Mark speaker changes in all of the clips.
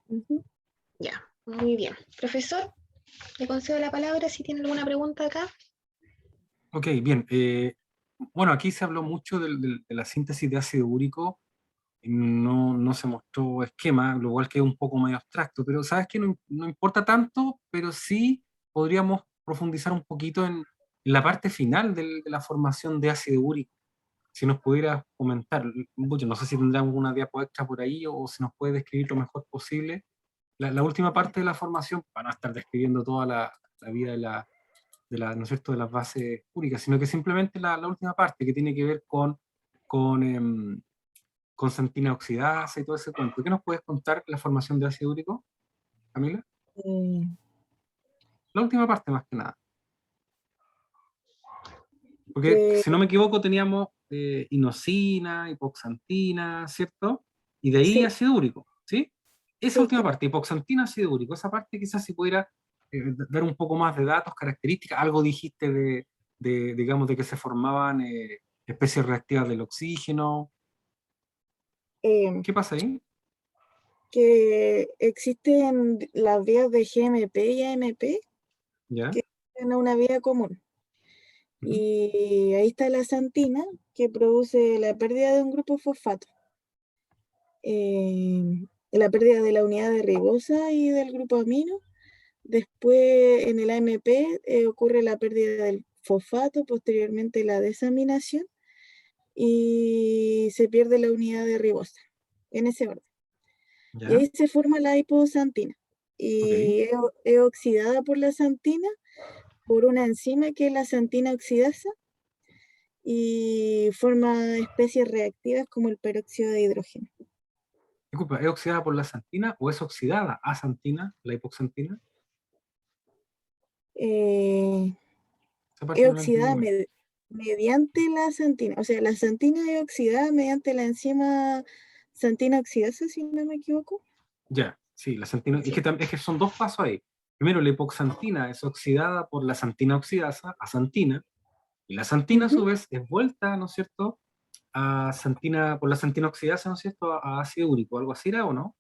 Speaker 1: Ujú.
Speaker 2: Ya, muy bien. Profesor, le concedo la palabra si tiene alguna pregunta acá.
Speaker 3: Ok, bien. Bueno, aquí se habló mucho de la síntesis de ácido úrico. No se mostró esquema, lo cual queda un poco medio abstracto, pero sabes que no importa tanto, pero sí podríamos profundizar un poquito en la parte final de la formación de ácido úrico. Si nos pudieras comentar, no sé si tendrá alguna diapo extra por ahí o si nos puede describir lo mejor posible la última parte de la formación, para no estar describiendo toda la vida ¿no es cierto?, de las bases úricas, sino que simplemente la última parte que tiene que ver con, em, con santina oxidasa y todo ese cuento. ¿Qué nos puedes contar de la formación de ácido úrico, Camila?
Speaker 1: Eh,
Speaker 3: La última parte más que nada. Porque
Speaker 1: pues,
Speaker 3: si no me equivoco teníamos inosina, hipoxantina, ¿cierto? Y de ahí
Speaker 1: sí,
Speaker 3: ácido úrico, ¿sí? Esa
Speaker 1: sí,
Speaker 3: última parte, hipoxantina, ácido úrico, esa parte quizás si pudiera dar un poco más de datos, características, algo dijiste digamos, de que se formaban especies reactivas del oxígeno.
Speaker 1: eh,
Speaker 3: ¿Qué pasa ahí?
Speaker 1: que existen las vías de GMP y AMP
Speaker 3: ¿Ya?
Speaker 1: que tienen una vía común.
Speaker 3: Ujú.
Speaker 1: Y ahí está la xantina, que produce la pérdida de un grupo fosfato, la pérdida de la unidad de ribosa y del grupo amino. Después en el AMP ocurre la pérdida del fosfato, posteriormente la desaminación y se pierde la unidad de ribosa, en ese orden. Y
Speaker 3: ¿Ya?
Speaker 1: ahí se forma la hipoxantina
Speaker 3: Ok.
Speaker 1: y es oxidada por la xantina por una enzima que es la xantina oxidasa y forma especies reactivas como el peróxido de hidrógeno.
Speaker 3: Disculpa, ¿es oxidada por la xantina o es oxidada a xantina, la hipoxantina?
Speaker 1: Eh,
Speaker 3: Esa parte
Speaker 1: es
Speaker 3: no la entendí
Speaker 1: oxidada
Speaker 3: muy bien.
Speaker 1: mediante la xantina, o sea, la xantina es oxidada mediante la enzima xantina oxidasa, si no me equivoco.
Speaker 3: Ya, sí, la xantina,
Speaker 1: Sí.
Speaker 3: es que son dos pasos ahí. Primero, la hipoxantina es oxidada por la xantina oxidasa a xantina, y la xantina a su
Speaker 1: Ujú.
Speaker 3: vez es vuelta, ¿no es cierto?, a xantina, por la xantina oxidasa, ¿no es cierto?, a ácido úrico, algo así era, ¿o no?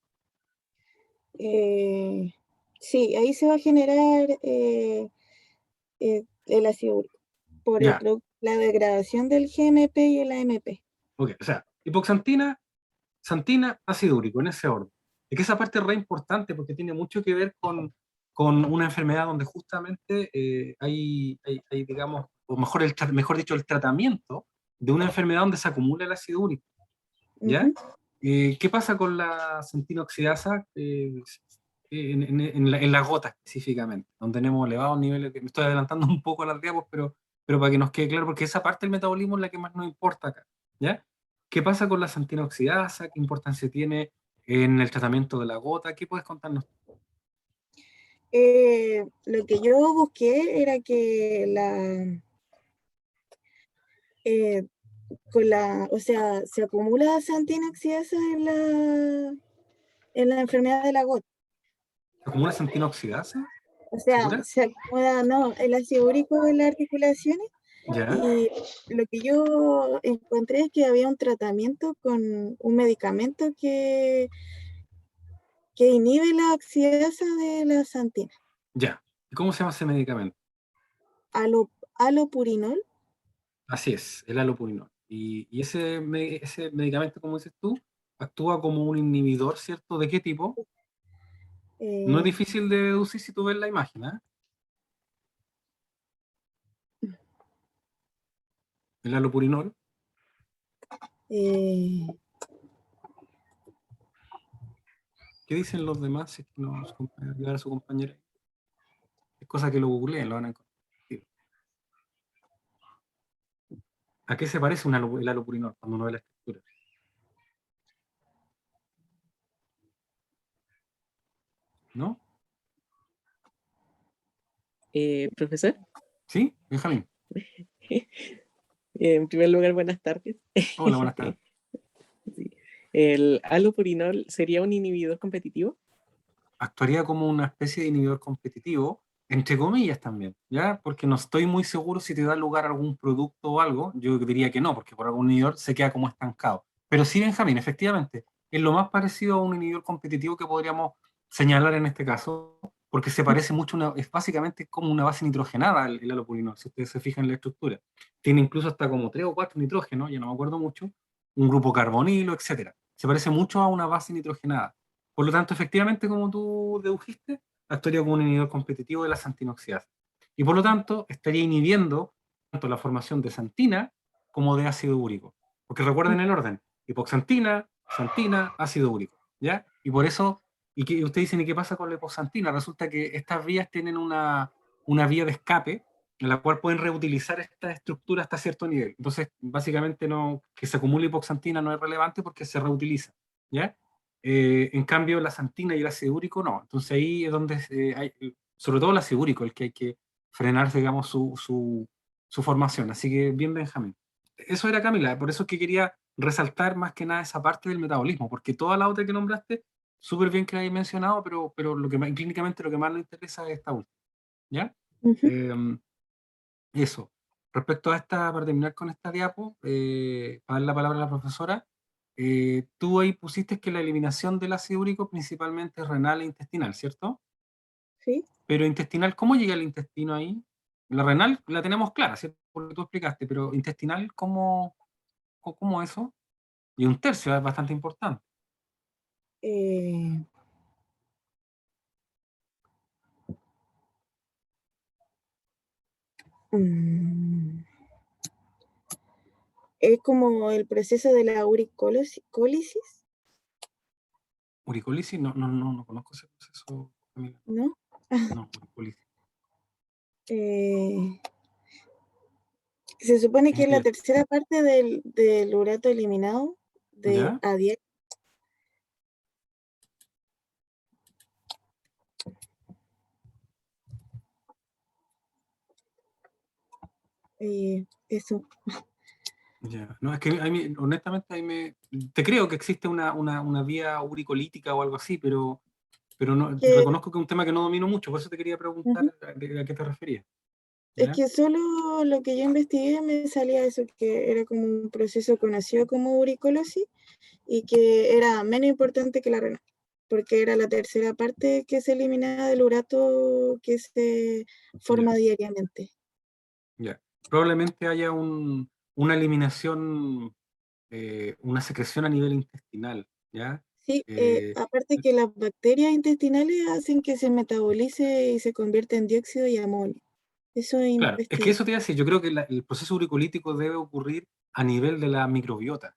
Speaker 1: Eh, sí, ahí se va a generar el ácido úrico por
Speaker 3: Ya,
Speaker 1: la degradación del GMP y el AMP.
Speaker 3: ok, o sea, hipoxantina, xantina, ácido úrico, en ese orden. Es que esa parte es re importante porque tiene mucho que ver con una enfermedad donde justamente digamos, o mejor dicho, el tratamiento de una enfermedad donde se acumula el ácido úrico, ¿ya?
Speaker 1: Ujú.
Speaker 3: ¿Qué pasa con la xantina oxidasa en la gota específicamente, donde tenemos elevados niveles, que me estoy adelantando un poco a las diapos, pero para que nos quede claro, porque esa parte del metabolismo es la que más nos importa acá, ¿ya? ¿Qué pasa con la xantina oxidasa? ¿Qué importancia tiene en el tratamiento de la gota? ¿Qué puedes contarnos?
Speaker 1: Lo que yo busqué era que eh, o sea, se acumula xantina oxidasa en la enfermedad de la gota.
Speaker 3: ¿Como una xantina oxidasa?
Speaker 1: O sea,
Speaker 3: ¿Segura?
Speaker 1: se acomoda, no, el ácido úrico en las articulaciones
Speaker 3: ¿Ya?
Speaker 1: y lo que yo encontré es que había un tratamiento con un medicamento que inhibe la oxidasa de la xantina,
Speaker 3: ¿Ya? ¿Y cómo se llama ese medicamento?
Speaker 1: alopurinol.
Speaker 3: Así es, el alopurinol. Y ese medicamento, como dices tú, actúa como un inhibidor, ¿cierto? ¿De qué tipo? No es
Speaker 1: eh,
Speaker 3: difícil de deducir si tú ves la imagen, ¿eh? El alopurinol.
Speaker 1: eh,
Speaker 3: ¿Qué dicen los demás? Si es que no ayudar a su compañera. Es cosa que lo googleen, lo van a encontrar. Sí. ¿A qué se parece el alopurinol cuando uno ve la estructura? ¿No?
Speaker 4: Profesor,
Speaker 3: ¿Sí? Benjamín.
Speaker 4: en primer lugar, buenas tardes.
Speaker 3: Hola, buenas tardes.
Speaker 4: Sí. ¿El alopurinol sería un inhibidor competitivo?
Speaker 3: Actuaría como una especie de inhibidor competitivo, entre comillas también, ¿ya? Porque no estoy muy seguro si te da lugar a algún producto o algo, yo diría que no, porque por algún inhibidor se queda como estancado. Pero sí, Benjamín, efectivamente, es lo más parecido a un inhibidor competitivo que podríamos señalar en este caso, porque se parece mucho, es básicamente como una base nitrogenada el halopurinol, si ustedes se fijan en la estructura. Tiene incluso hasta como 3 o 4 nitrógenos, ya no me acuerdo mucho, un grupo carbonilo, etcétera. Se parece mucho a una base nitrogenada. Por lo tanto, efectivamente, como tú dedujiste, actuaría como un inhibidor competitivo de la xantinoxidasa. Y por lo tanto, estaría inhibiendo tanto la formación de xantina como de ácido úrico. Porque recuerden el orden: hipoxantina, xantina, ácido úrico. ¿Ya? Y por eso, y ustedes dicen, ¿y qué pasa con la hipoxantina? Resulta que estas vías tienen una vía de escape en la cual pueden reutilizar esta estructura hasta cierto nivel. Entonces, básicamente, no, que se acumule hipoxantina no es relevante porque se reutiliza. ¿Ya? En cambio, la xantina y el ácido úrico no. Entonces ahí es donde hay, sobre todo el ácido úrico, el que hay que frenar, digamos, su formación. Así que bien, Benjamín. Eso era, Camila, por eso es que quería resaltar más que nada esa parte del metabolismo, porque toda la otra que nombraste, súper bien que la hayas mencionado, pero lo que clínicamente lo que más nos interesa es esta última. ¿Ya?
Speaker 1: Ujú.
Speaker 3: Eso. Respecto a esta, para terminar con esta diapo, para dar la palabra a la profesora, tú ahí pusiste que la eliminación del ácido úrico principalmente es renal e intestinal, ¿cierto?
Speaker 1: Sí.
Speaker 3: Pero intestinal, ¿cómo llega el intestino ahí? La renal la tenemos clara, ¿cierto? Porque tú explicaste, pero intestinal, ¿cómo eso? Y un tercio es bastante importante.
Speaker 1: Eh, mm, es como el proceso de la uricólisis,
Speaker 3: Uricolisis, no conozco ese proceso, Camila.
Speaker 1: ¿no?
Speaker 3: No, uricolisis.
Speaker 1: Eh, Se supone que es la tercera parte del urato eliminado de
Speaker 3: ¿Ya?
Speaker 1: A10. Eso.
Speaker 3: Ya. No, es que honestamente te creo que existe una vía uricolítica o algo así, pero no,
Speaker 1: Que,
Speaker 3: reconozco que es un tema que no domino mucho, por eso te quería preguntar
Speaker 1: ujú,
Speaker 3: a qué te referías.
Speaker 1: es
Speaker 3: ¿Ya?
Speaker 1: que solo lo que yo investigué me salía eso, que era como un proceso conocido como uricolosis y que era menos importante que la renal, porque era la tercera parte que se eliminaba del urato que se
Speaker 3: Ya,
Speaker 1: forma diariamente.
Speaker 3: ya. Probablemente haya una eliminación, una secreción a nivel intestinal, ¿ya?
Speaker 1: Sí,
Speaker 3: Eh,
Speaker 1: aparte que las bacterias intestinales hacen que se metabolice y se convierta en dióxido y amonio. Eso
Speaker 3: claro, es que
Speaker 1: investigué.
Speaker 3: eso te iba a decir, yo creo que el proceso uricolítico debe ocurrir a nivel de la microbiota,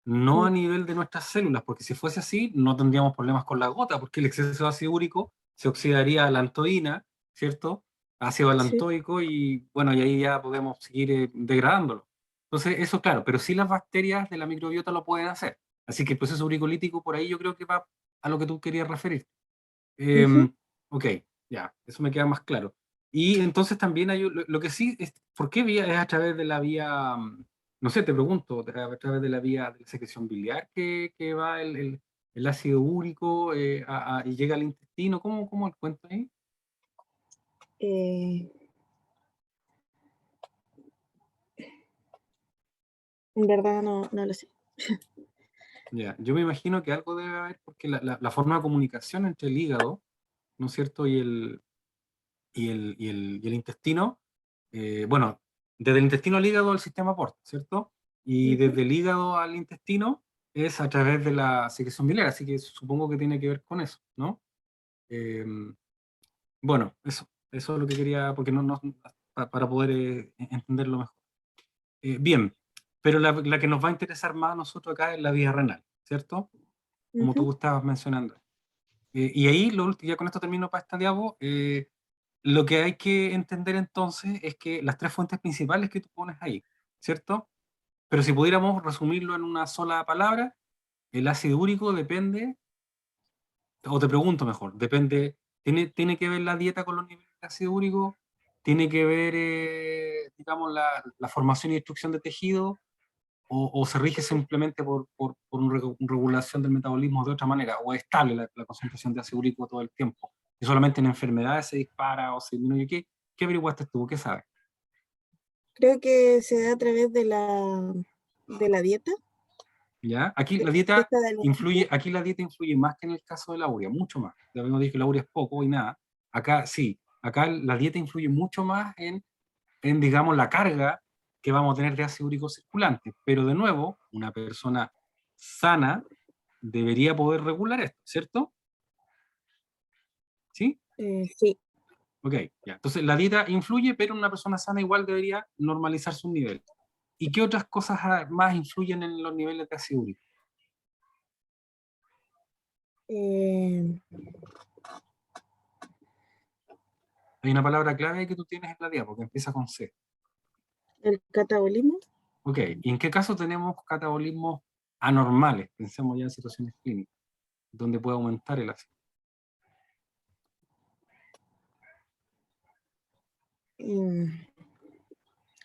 Speaker 3: no
Speaker 1: Mm,
Speaker 3: a nivel de nuestras células, porque si fuese así, no tendríamos problemas con la gota, porque el exceso de ácido úrico se oxidaría a la lantoína, ¿cierto? Ácido
Speaker 1: sí.
Speaker 3: alantoico, y bueno, y ahí ya podemos seguir degradándolo. Entonces, eso claro, pero sí las bacterias de la microbiota lo pueden hacer. Así que el proceso uricolítico por ahí yo creo que va a lo que tú querías referir.
Speaker 1: Ujú.
Speaker 3: Ok, ya, eso me queda más claro. Y entonces también hay, lo que sí, es, ¿por qué vía es a través de la vía, no sé, te pregunto, a través de la vía de la secreción biliar que va el ácido úrico y llega al intestino? ¿Cómo el cuento ahí?
Speaker 1: Eh, en verdad no lo sé.
Speaker 3: Ya, yo me imagino que algo debe haber, porque la forma de comunicación entre el hígado, ¿no es cierto? Y el intestino, bueno, desde el intestino al hígado el sistema aporta, ¿cierto? Y
Speaker 1: Ujú.
Speaker 3: desde el hígado al intestino es a través de la secreción biliar, así que supongo que tiene que ver con eso, ¿no? Eh, bueno, eso es lo que quería, porque para poder entenderlo mejor. Bien, pero la que nos va a interesar más a nosotros acá es la vía renal, ¿cierto? Como
Speaker 1: Ujú.
Speaker 3: tú estabas mencionando. Y ahí, ya con esto termino para esta diapo. Lo que hay que entender entonces es que las tres fuentes principales que tú pones ahí, ¿cierto? Pero si pudiéramos resumirlo en una sola palabra, el ácido úrico depende, o te pregunto mejor, depende, ¿tiene que ver la dieta con los niveles de ácido úrico? ¿Tiene que ver, digamos, la formación y destrucción de tejido? ¿O se rige simplemente por una regulación del metabolismo de otra manera? ¿O es estable la concentración de ácido úrico todo el tiempo? ¿Y solamente en enfermedades se dispara o se disminuye? ¿Qué averiguaste tú? ¿Qué sabes?
Speaker 1: Creo que se da a través de la dieta.
Speaker 3: ¿ya? Aquí la
Speaker 1: ¿Qué
Speaker 3: dieta
Speaker 1: está de
Speaker 3: influye, aquí la dieta influye más que en el caso de la urea, mucho más. Ya habíamos dicho que la urea es poco y nada. Acá sí, acá la dieta influye mucho más en, digamos, la carga que vamos a tener de ácido úrico circulante. Pero de nuevo, una persona sana debería poder regular esto, ¿cierto? ¿Sí?
Speaker 1: Sí.
Speaker 3: Ok, ya. Entonces la dieta influye, pero una persona sana igual debería normalizar sus niveles. ¿Y qué otras cosas más influyen en los niveles de ácido úrico?
Speaker 1: Eh,
Speaker 3: Hay una palabra clave que tú tienes en la dieta, porque empieza con C.
Speaker 1: el catabolismo.
Speaker 3: Ok, ¿y en qué caso tenemos catabolismos anormales? Pensemos ya en situaciones clínicas, donde puede aumentar el ácido.
Speaker 1: mm,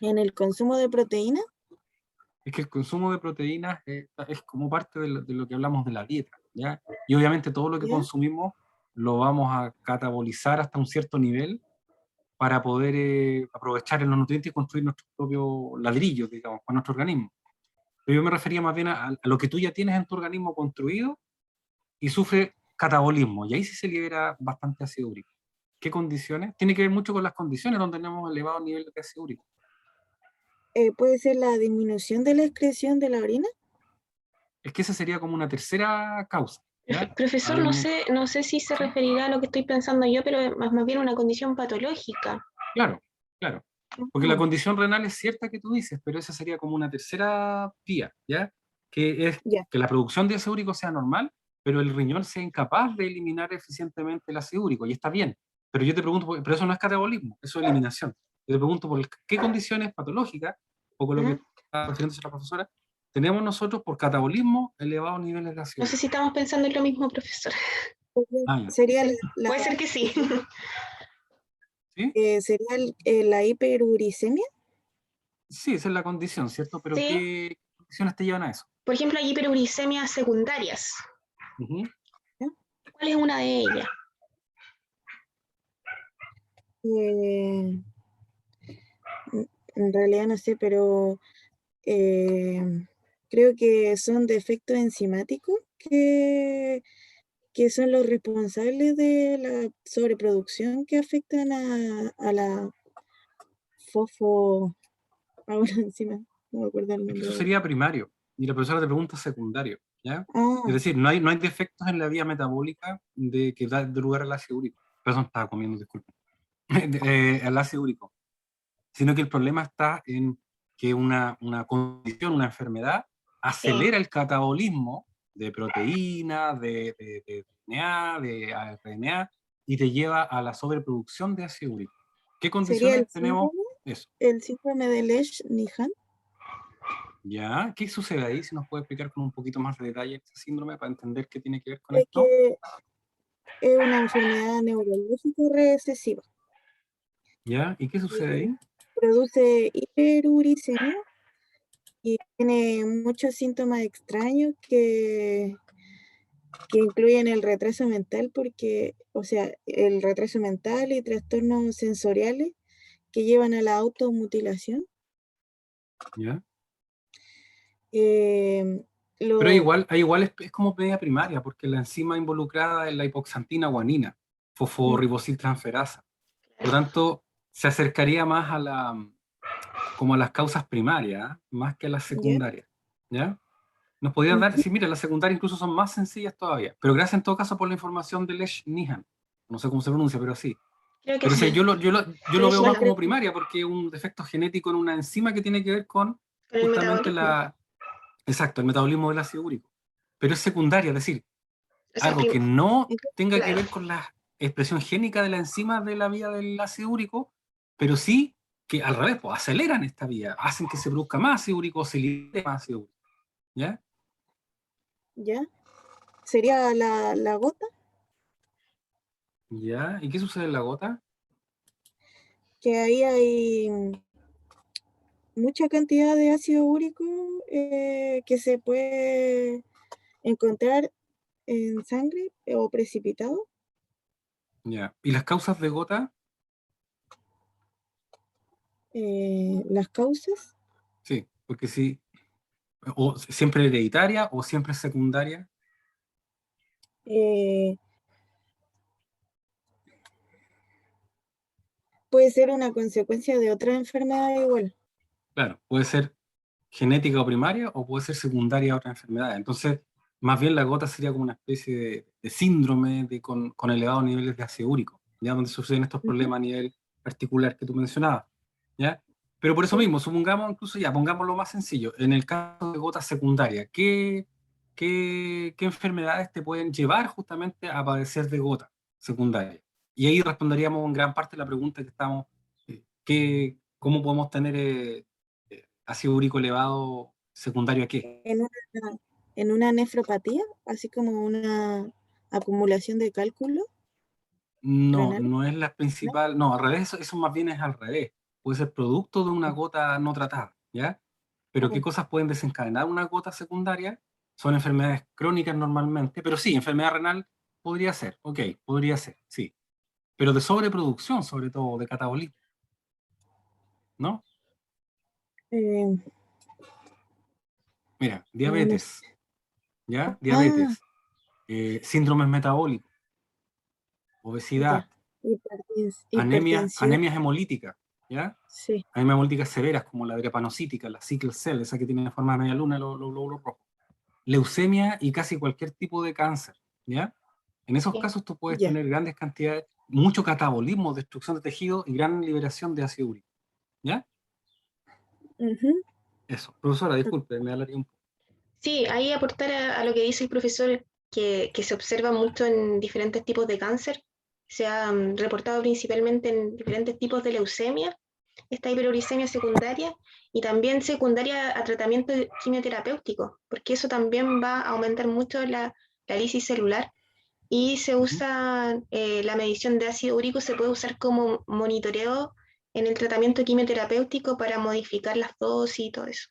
Speaker 1: En el consumo de proteína.
Speaker 3: Es que el consumo de proteínas es como parte de lo que hablamos de la dieta, ¿ya? Y obviamente todo lo que
Speaker 1: ¿Ya?
Speaker 3: consumimos lo vamos a catabolizar hasta un cierto nivel para poder aprovechar los nutrientes y construir nuestros propios ladrillos, digamos, para nuestro organismo. Pero yo me refería más bien a lo que tú ya tienes en tu organismo construido y sufre catabolismo, y ahí sí se libera bastante ácido úrico. ¿Qué condiciones? Tiene que ver mucho con las condiciones donde tenemos elevados niveles de ácido úrico.
Speaker 1: Puede ser la disminución de la excreción de la orina.
Speaker 3: Es que esa sería como una tercera causa, ¿ya?
Speaker 2: Profesor,
Speaker 3: Hay
Speaker 2: no sé si se referirá a lo que estoy pensando yo, pero más bien una condición patológica.
Speaker 3: claro, claro. Porque la condición renal es cierta que tú dices, pero esa sería como una tercera vía, ¿ya? Que es
Speaker 1: Ya,
Speaker 3: que la producción de ácido úrico sea normal, pero el riñón sea incapaz de eliminar eficientemente el ácido úrico, y está bien. Pero yo te pregunto, pero eso no es catabolismo, eso es eliminación. Yo te pregunto por qué condiciones patológicas, o con lo que
Speaker 2: ¿Mm?
Speaker 3: está refiriéndose la profesora, tenemos nosotros por catabolismo elevados niveles de
Speaker 2: No
Speaker 3: ácido
Speaker 2: sé
Speaker 3: úrico.
Speaker 2: si estamos pensando en lo mismo, profesor.
Speaker 3: Ah, ya.
Speaker 1: sería
Speaker 2: Puede ser que sí.
Speaker 3: ¿Sí?
Speaker 1: la hiperuricemia.
Speaker 3: Sí, esa es la condición, ¿cierto? Pero
Speaker 2: Sí.
Speaker 3: ¿qué condiciones te llevan a eso?
Speaker 2: Por ejemplo, hay hiperuricemias secundarias.
Speaker 3: Ujú.
Speaker 1: ¿Ya?
Speaker 2: ¿Cuál es una de ellas?
Speaker 1: Eh, en realidad no sé, pero creo que son defectos enzimáticos que son los responsables de la sobreproducción que afectan a la fosfo, ahora encima, no me acuerdo el
Speaker 3: Es que
Speaker 1: nombre
Speaker 3: eso
Speaker 1: ahora.
Speaker 3: sería primario, y la profesora te pregunta secundario, ¿ya? Es
Speaker 1: Ah,
Speaker 3: decir, no hay defectos en la vía metabólica que da lugar al ácido úrico. Perdón, estaba comiendo, disculpen. Al ácido úrico. Sino que el problema está en que una condición, una enfermedad,
Speaker 2: Sí.
Speaker 3: acelera el catabolismo de proteína, de DNA, de RNA, y te lleva a la sobreproducción de ácido úrico. ¿Qué
Speaker 1: sería
Speaker 3: condiciones tenemos? Eso.
Speaker 1: el síndrome de Lesch-Nyhan.
Speaker 3: ¿Ya? ¿Qué sucede ahí? Si nos puede explicar con un poquito más de detalle este síndrome para entender qué tiene que ver con
Speaker 1: Es
Speaker 3: esto.
Speaker 1: que es una enfermedad neurológica recesiva.
Speaker 3: ¿Ya? ¿Y qué sucede
Speaker 1: Y
Speaker 3: ahí?
Speaker 1: produce hiperuricemia y tiene muchos síntomas extraños que incluyen el retraso mental, porque, o sea, el retraso mental y trastornos sensoriales que llevan a la automutilación.
Speaker 3: ¿Ya?
Speaker 1: Eh,
Speaker 3: Pero
Speaker 1: lo,
Speaker 3: igual es como media primaria, porque la enzima involucrada es la hipoxantina guanina, fosforibosiltransferasa. Por lo tanto, se acercaría más como a las causas primarias, ¿ah? Más que a las
Speaker 1: ¿Ya?
Speaker 3: secundarias. ¿Ya? Nos podrías dar,
Speaker 1: Ujú.
Speaker 3: sí, mira, las secundarias incluso son más sencillas todavía. Pero gracias en todo caso por la información de Lesch-Nyhan. No sé cómo se pronuncia, pero sí.
Speaker 2: Creo que
Speaker 3: Pero o sea,
Speaker 2: sí.
Speaker 3: yo lo veo más
Speaker 1: Igual creo
Speaker 3: como primaria, porque es un defecto genético en una enzima que tiene que ver con
Speaker 2: Con el
Speaker 3: justamente
Speaker 2: metabolismo.
Speaker 3: exacto, el metabolismo del ácido úrico. Pero es secundaria, es decir,
Speaker 2: O sea,
Speaker 3: algo que no tenga que
Speaker 2: claro.
Speaker 3: ver con la expresión génica de la enzima de la vía del ácido úrico, pero sí que al revés, pues, aceleran esta vía, hacen que se produzca más ácido úrico o se libere más ácido úrico. ¿Ya?
Speaker 1: ¿Ya? Sería la gota,
Speaker 3: ¿Ya? ¿Y qué sucede en la gota?
Speaker 1: que ahí hay mucha cantidad de ácido úrico que se puede encontrar en sangre o precipitado.
Speaker 3: ¿Ya? ¿Y las causas de gota?
Speaker 1: Las causas,
Speaker 3: Sí, porque si ¿O siempre hereditaria o siempre secundaria?
Speaker 1: Eh, puede ser una consecuencia de otra enfermedad igual.
Speaker 3: Claro, puede ser genética o primaria o puede ser secundaria a otra enfermedad. Entonces, más bien la gota sería como una especie de síndrome con elevados niveles de ácido úrico, ¿ya? Donde suceden estos
Speaker 1: Ujú,
Speaker 3: problemas a nivel particular que tú mencionabas, ¿ya? Pero por eso
Speaker 1: sí.
Speaker 3: mismo, supongamos incluso ya, pongamos lo más sencillo, en el caso de gota secundaria, ¿qué enfermedades te pueden llevar justamente a padecer de gota secundaria? Y ahí responderíamos en gran parte la pregunta que estamos, ¿cómo podemos tener ácido úrico elevado secundario a qué?
Speaker 1: En una nefropatía, así como una acumulación de cálculo
Speaker 3: No,
Speaker 1: renal,
Speaker 3: no es la
Speaker 1: ¿no?
Speaker 3: principal, no, al revés, eso más bien es al revés. Puede ser producto de una gota no tratada, ¿ya? Pero ¿qué
Speaker 1: Ah,
Speaker 3: cosas pueden desencadenar una gota secundaria? Son enfermedades crónicas normalmente, pero sí, enfermedad renal podría ser, ok, podría ser, sí. Pero de sobreproducción, sobre todo, de catabolismo, ¿no?
Speaker 1: eh,
Speaker 3: Mira,
Speaker 1: no, no sé.
Speaker 3: diabetes, ¿ya?
Speaker 1: Ah,
Speaker 3: Diabetes, síndromes metabólicos,
Speaker 1: ya.
Speaker 3: obesidad,
Speaker 1: Hipertensión,
Speaker 3: anemias hemolíticas, ¿ya?
Speaker 1: sí.
Speaker 3: Hay hemolíticas severas como la drepanocítica, la sickle cell, esa que tiene forma de media luna, los glóbulos rojos. Leucemia y casi cualquier tipo de cáncer, ¿ya? En esos
Speaker 2: Sí.
Speaker 3: casos tú puedes
Speaker 1: Ya.
Speaker 3: tener grandes cantidades, mucho catabolismo, destrucción de tejido y gran liberación de ácido úrico, ¿ya?
Speaker 1: Ujú,
Speaker 3: Eso. Profesora, disculpe, me alargué un poco.
Speaker 2: Sí, ahí aportar a lo que dice el profesor, que se observa mucho en diferentes tipos de cáncer, se ha reportado principalmente en diferentes tipos de leucemia, esta hiperuricemia secundaria, y también secundaria a tratamiento quimioterapéutico, porque eso también va a aumentar mucho la lisis celular, y se
Speaker 3: Ujú.
Speaker 2: usa la medición de ácido úrico, se puede usar como monitoreo en el tratamiento quimioterapéutico para modificar las dosis y todo eso,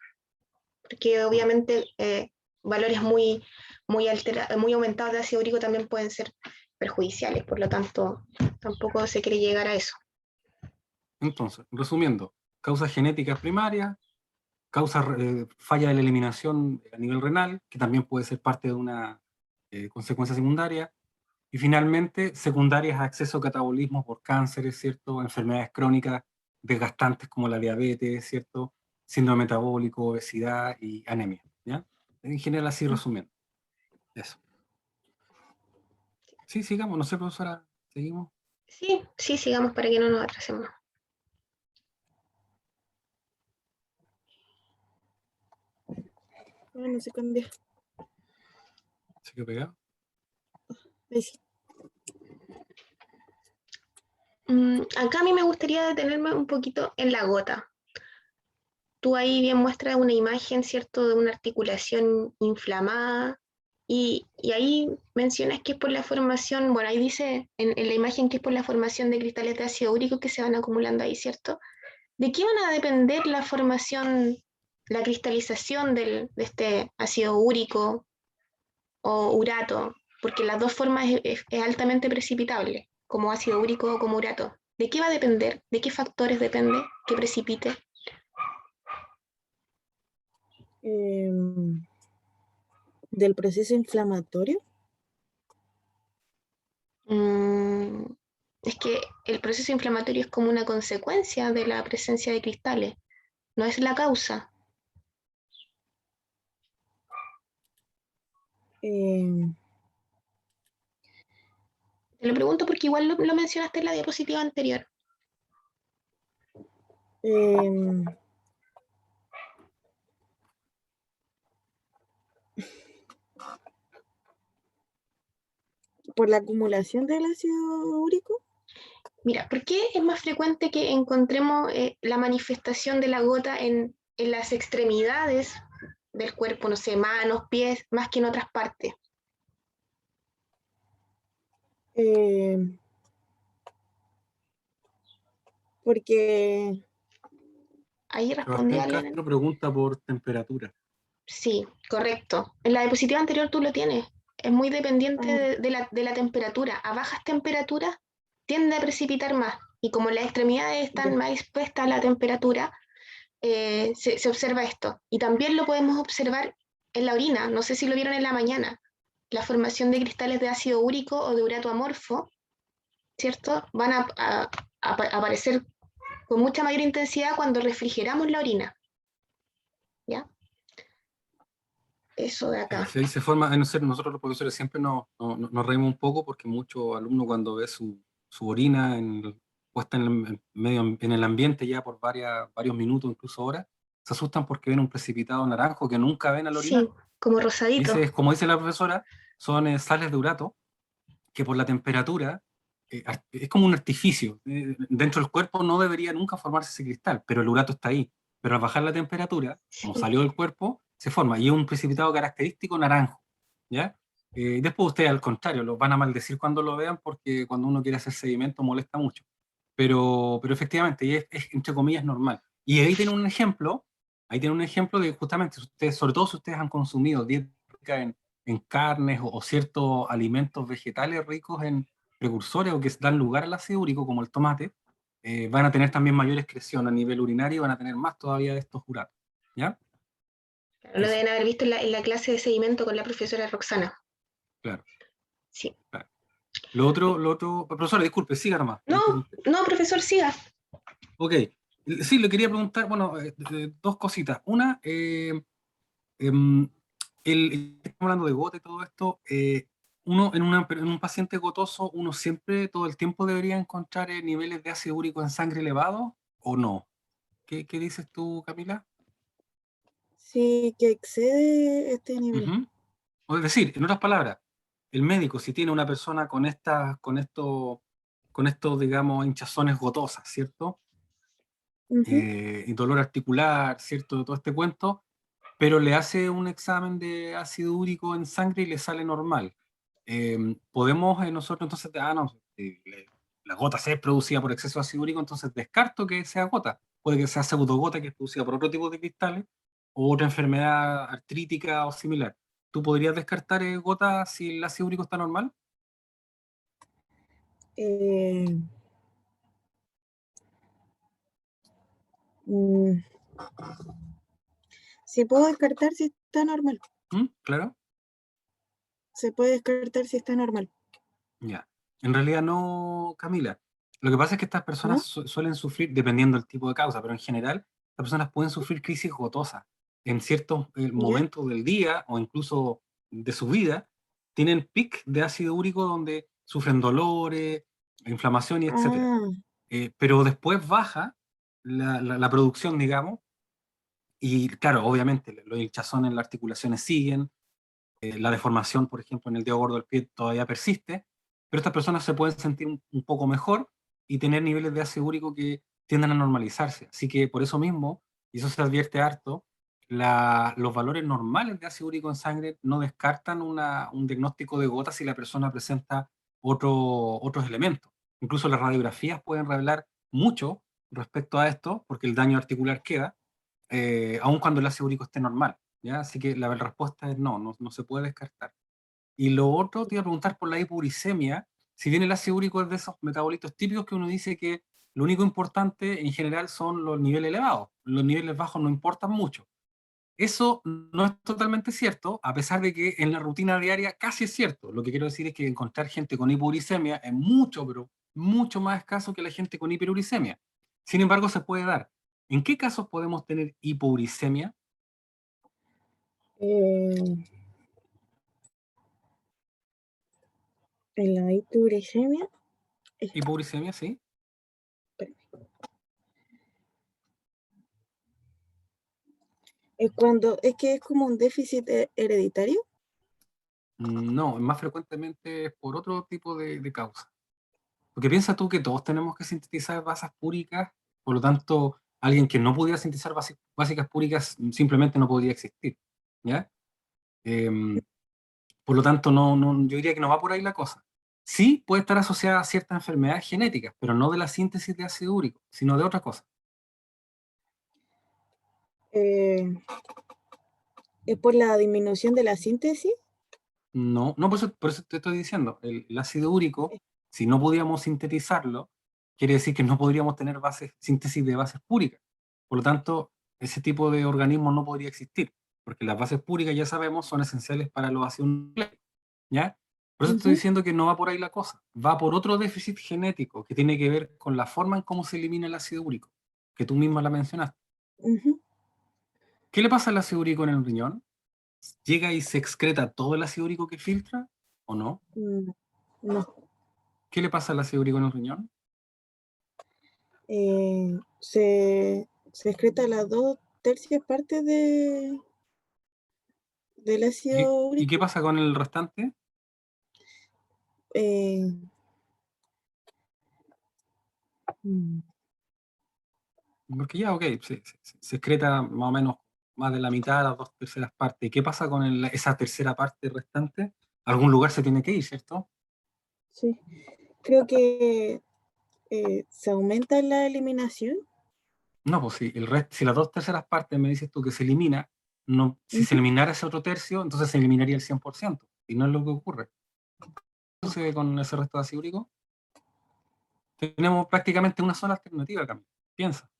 Speaker 2: porque
Speaker 3: Ok.
Speaker 2: obviamente valores muy aumentados de ácido úrico también pueden ser perjudiciales, por lo tanto tampoco se quiere llegar a eso.
Speaker 3: Entonces, resumiendo, causas genéticas primarias, causa falla de la eliminación a nivel renal, que también puede ser parte de una consecuencia secundaria, y finalmente secundarias a exceso de catabolismo por cánceres, ¿cierto? Enfermedades crónicas desgastantes como la diabetes, ¿cierto? Síndrome metabólico, obesidad y anemia, ¿ya? En general así resumiendo, eso. Sí, sigamos, no sé, profesora, seguimos.
Speaker 2: Sí, sí, sigamos para que no nos atrasemos.
Speaker 1: ah, no se cambia.
Speaker 3: ¿Se quedó pegado?
Speaker 1: Ahí sí.
Speaker 2: Acá a mí me gustaría detenerme un poquito en la gota. Tú ahí bien muestras una imagen, ¿cierto?, de una articulación inflamada y ahí mencionas que es por la formación, bueno, ahí dice en la imagen que es por la formación de cristales de ácido úrico que se van acumulando ahí, ¿cierto? ¿De qué van a depender la formación, la cristalización de este ácido úrico o urato? Porque las dos formas es altamente precipitable, como ácido úrico o como urato. ¿De qué va a depender? ¿De qué factores depende que precipite?
Speaker 1: Em, del proceso inflamatorio.
Speaker 2: Mm, es que el proceso inflamatorio es como una consecuencia de la presencia de cristales, no es la causa.
Speaker 1: em,
Speaker 2: Te lo pregunto porque igual lo mencionaste en la diapositiva anterior.
Speaker 1: em, por la acumulación del ácido úrico.
Speaker 2: Mira, ¿por qué es más frecuente que encontremos la manifestación de la gota en las extremidades del cuerpo, no sé, manos, pies, más que en otras partes?
Speaker 1: em, porque
Speaker 2: Ahí respondí
Speaker 3: Sebastián
Speaker 2: alguien.
Speaker 3: Castro pregunta por temperatura.
Speaker 2: Sí, correcto. En la diapositiva anterior tú lo tienes. Es muy dependiente
Speaker 1: ah,
Speaker 2: de la temperatura. A bajas temperaturas tiende a precipitar más. Y como las extremidades
Speaker 1: ya,
Speaker 2: están más expuestas a la temperatura, se observa esto. Y también lo podemos observar en la orina, no sé si lo vieron en la mañana, la formación de cristales de ácido úrico o de urato amorfo, ¿cierto? Van a aparecer con mucha mayor intensidad cuando refrigeramos la orina, ¿ya? Eso de acá.
Speaker 3: Si ahí se forma, nosotros los profesores siempre nos reímos un poco porque muchos alumnos cuando ve su orina puesta en el ambiente ya por varios minutos, incluso horas, se asustan porque ven un precipitado naranjo que nunca ven al orinar.
Speaker 2: Sí, como rosadito.
Speaker 3: Como dice la profesora, son sales de urato que por la temperatura es como un artificio. Dentro del cuerpo no debería nunca formarse ese cristal, pero el urato está ahí. Pero al bajar la temperatura, como
Speaker 2: Sí.
Speaker 3: salió del cuerpo, se forma. Y es un precipitado característico naranjo. ¿Ya? Después ustedes, al contrario, los van a maldecir cuando lo vean porque cuando uno quiere hacer sedimento molesta mucho. Pero efectivamente, y es entre comillas normal. Y ahí tiene un ejemplo de justamente, ustedes, sobre todo si ustedes han consumido dieta en carnes o ciertos alimentos vegetales ricos en precursores o que dan lugar al ácido úrico, como el tomate, van a tener también mayor excreción a nivel urinario y van a tener más todavía de estos uratos. ¿Ya?
Speaker 2: Claro, lo
Speaker 3: Eso,
Speaker 2: deben haber visto en la clase de sedimento con la profesora Roxana.
Speaker 3: claro,
Speaker 2: Sí.
Speaker 3: claro. Lo otro, profesora, disculpe, siga nomás.
Speaker 2: No, no, profesor, siga.
Speaker 3: Ok, sí, le quería preguntar, bueno, dos cositas. Una, em, estamos hablando de gota y todo esto, uno en un paciente gotoso, uno siempre, todo el tiempo debería encontrar niveles de ácido úrico en sangre elevados o no. ¿Qué dices tú, Camila?
Speaker 1: Sí, que excede este nivel.
Speaker 3: Ujú. O es decir, en otras palabras, el médico, si tiene una persona con estos, digamos, hinchazones gotosas, ¿cierto?
Speaker 1: Ujú.
Speaker 3: Y dolor articular, ¿cierto? Todo este cuento, pero le hace un examen de ácido úrico en sangre y le sale normal. Podemos nosotros entonces, no, la gota C es producida por exceso de ácido úrico, entonces descarto que sea gota. Puede que sea pseudogota que es producida por otro tipo de cristales o otra enfermedad artrítica o similar. ¿Tú podrías descartar gota si el ácido úrico está normal?
Speaker 1: Eh, mm, sí puedo descartar si está normal.
Speaker 3: ¿Mm? Claro.
Speaker 1: Se puede descartar si está normal,
Speaker 3: Ya. En realidad no, Camila. Lo que pasa es que estas personas
Speaker 1: ¿no?
Speaker 3: suelen sufrir, dependiendo del tipo de causa, pero en general, las personas pueden sufrir crisis gotosas en ciertos
Speaker 1: ¿Ya?
Speaker 3: momentos del día o incluso de su vida. Tienen pic de ácido úrico donde sufren dolores, inflamación y etcétera.
Speaker 1: Ah,
Speaker 3: Pero después baja la producción, digamos, y claro, obviamente los hinchazones en las articulaciones siguen, la deformación, por ejemplo, en el dedo gordo del pie todavía persiste, pero estas personas se pueden sentir un poco mejor y tener niveles de ácido úrico que tienden a normalizarse. Así que por eso mismo, y eso se advierte harto, los valores normales de ácido úrico en sangre no descartan un diagnóstico de gota si la persona presenta otros elementos. Incluso las radiografías pueden revelar mucho respecto a esto, porque el daño articular queda, aun cuando el ácido úrico esté normal. ¿Ya? Así que la respuesta es no se puede descartar. Y lo otro, te iba a preguntar por la hipouricemia, si bien el ácido úrico es de esos metabolitos típicos que uno dice que lo único importante en general son los niveles elevados, los niveles bajos no importan mucho. Eso no es totalmente cierto, a pesar de que en la rutina diaria casi es cierto. Lo que quiero decir es que encontrar gente con hipouricemia es mucho, pero mucho más escaso que la gente con hiperuricemia. Sin embargo, se puede dar. ¿En qué casos podemos tener hipouricemia?
Speaker 1: eh, en la hiperuricemia
Speaker 3: Hipouricemia, sí.
Speaker 1: es cuando, es que es como un déficit hereditario.
Speaker 3: No, más frecuentemente es por otro tipo de causa. Porque piensa tú que todos tenemos que sintetizar basas púricas, por lo tanto, alguien que no pudiera sintetizar básicas púricas simplemente no podría existir. ¿Ya? Em, por lo tanto, yo diría que no va por ahí la cosa. Sí puede estar asociada a ciertas enfermedades genéticas, pero no de la síntesis de ácido úrico, sino de otra cosa.
Speaker 1: Eh, es por la disminución de la síntesis.
Speaker 3: No, por eso te estoy diciendo, el ácido úrico, si no podíamos sintetizarlo, quiere decir que no podríamos tener síntesis de bases púricas. Por lo tanto, ese tipo de organismo no podría existir, porque las bases púricas, ya sabemos, son esenciales para los ácidos nucleicos, ¿ya? Por eso estoy
Speaker 1: Ujú,
Speaker 3: diciendo que no va por ahí la cosa, va por otro déficit genético que tiene que ver con la forma en cómo se elimina el ácido úrico, que tú misma la mencionaste.
Speaker 1: ujú.
Speaker 3: ¿Qué le pasa al ácido úrico en el riñón? ¿Llega y se excreta todo el ácido úrico que filtra o no?
Speaker 1: Mm, No.
Speaker 3: ¿Qué le pasa al ácido úrico en el riñón?
Speaker 1: Se excreta las 2/3 partes del
Speaker 3: ¿Y,
Speaker 1: ácido
Speaker 3: y qué
Speaker 1: úrico.
Speaker 3: pasa con el restante?
Speaker 1: Eh, mm,
Speaker 3: Porque ya, ok, se excreta más o menos más de la mitad, las 2/3 partes. ¿Y qué pasa con esa tercera parte restante? A algún lugar se tiene que ir, ¿cierto?
Speaker 1: sí, creo que se aumenta la eliminación.
Speaker 3: No, pues si las 2/3 partes me dices tú que se elimina, no, si se
Speaker 1: Ujú.
Speaker 3: eliminara ese otro tercio, entonces se eliminaría el 100%. Y no es lo que ocurre. ¿Qué sucede con ese resto de ácido úrico? Tenemos prácticamente una sola alternativa, Camila. Piensa.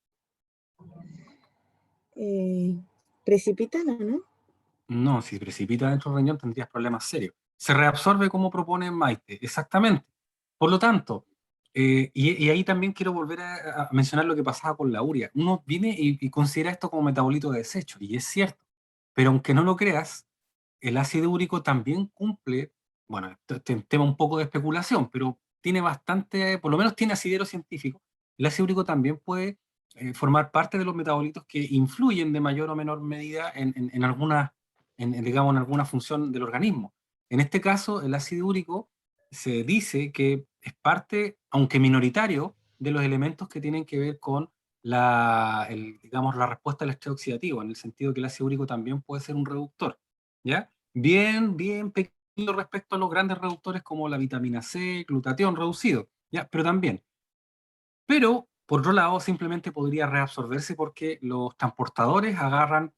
Speaker 1: Eh, Precipitan, ¿o no?
Speaker 3: No, si precipita dentro del riñón tendrías problemas serios. Se reabsorbe como propone Maite, exactamente. Por lo tanto, y ahí también quiero volver a mencionar lo que pasaba con la urea. Uno viene y considera esto como metabolito de desecho, y es cierto. Pero aunque no lo creas, el ácido úrico también cumple, bueno, este tema un poco de especulación, pero tiene bastante, por lo menos tiene asidero científico. El ácido úrico también puede formar parte de los metabolitos que influyen de mayor o menor medida en alguna, digamos, en alguna función del organismo. En este caso, el ácido úrico se dice que es parte, aunque minoritario, de los elementos que tienen que ver con digamos, la respuesta al estrés oxidativo, en el sentido que el ácido úrico también puede ser un reductor, ¿ya? Bien, bien pequeño respecto a los grandes reductores como la vitamina C, glutatión reducido, ¿ya? Pero también. Pero, por otro lado, simplemente podría reabsorberse porque los transportadores agarran,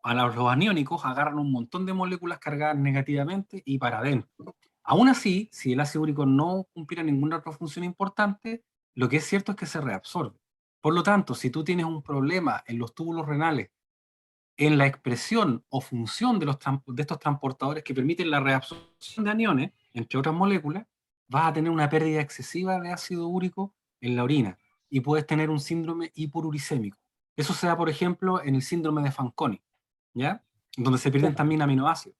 Speaker 3: los aniónicos agarran un montón de moléculas cargadas negativamente y para adentro. Aún así, si el ácido úrico no cumpliera ninguna otra función importante, lo que es cierto es que se reabsorbe. Por lo tanto, si tú tienes un problema en los túbulos renales, en la expresión o función de estos transportadores que permiten la reabsorción de aniones, entre otras moléculas, vas a tener una pérdida excesiva de ácido úrico en la orina y puedes tener un síndrome hiporuricémico. Eso se da, por ejemplo, en el síndrome de Fanconi, ¿ya? Donde se pierden
Speaker 1: Ya.
Speaker 3: también aminoácidos.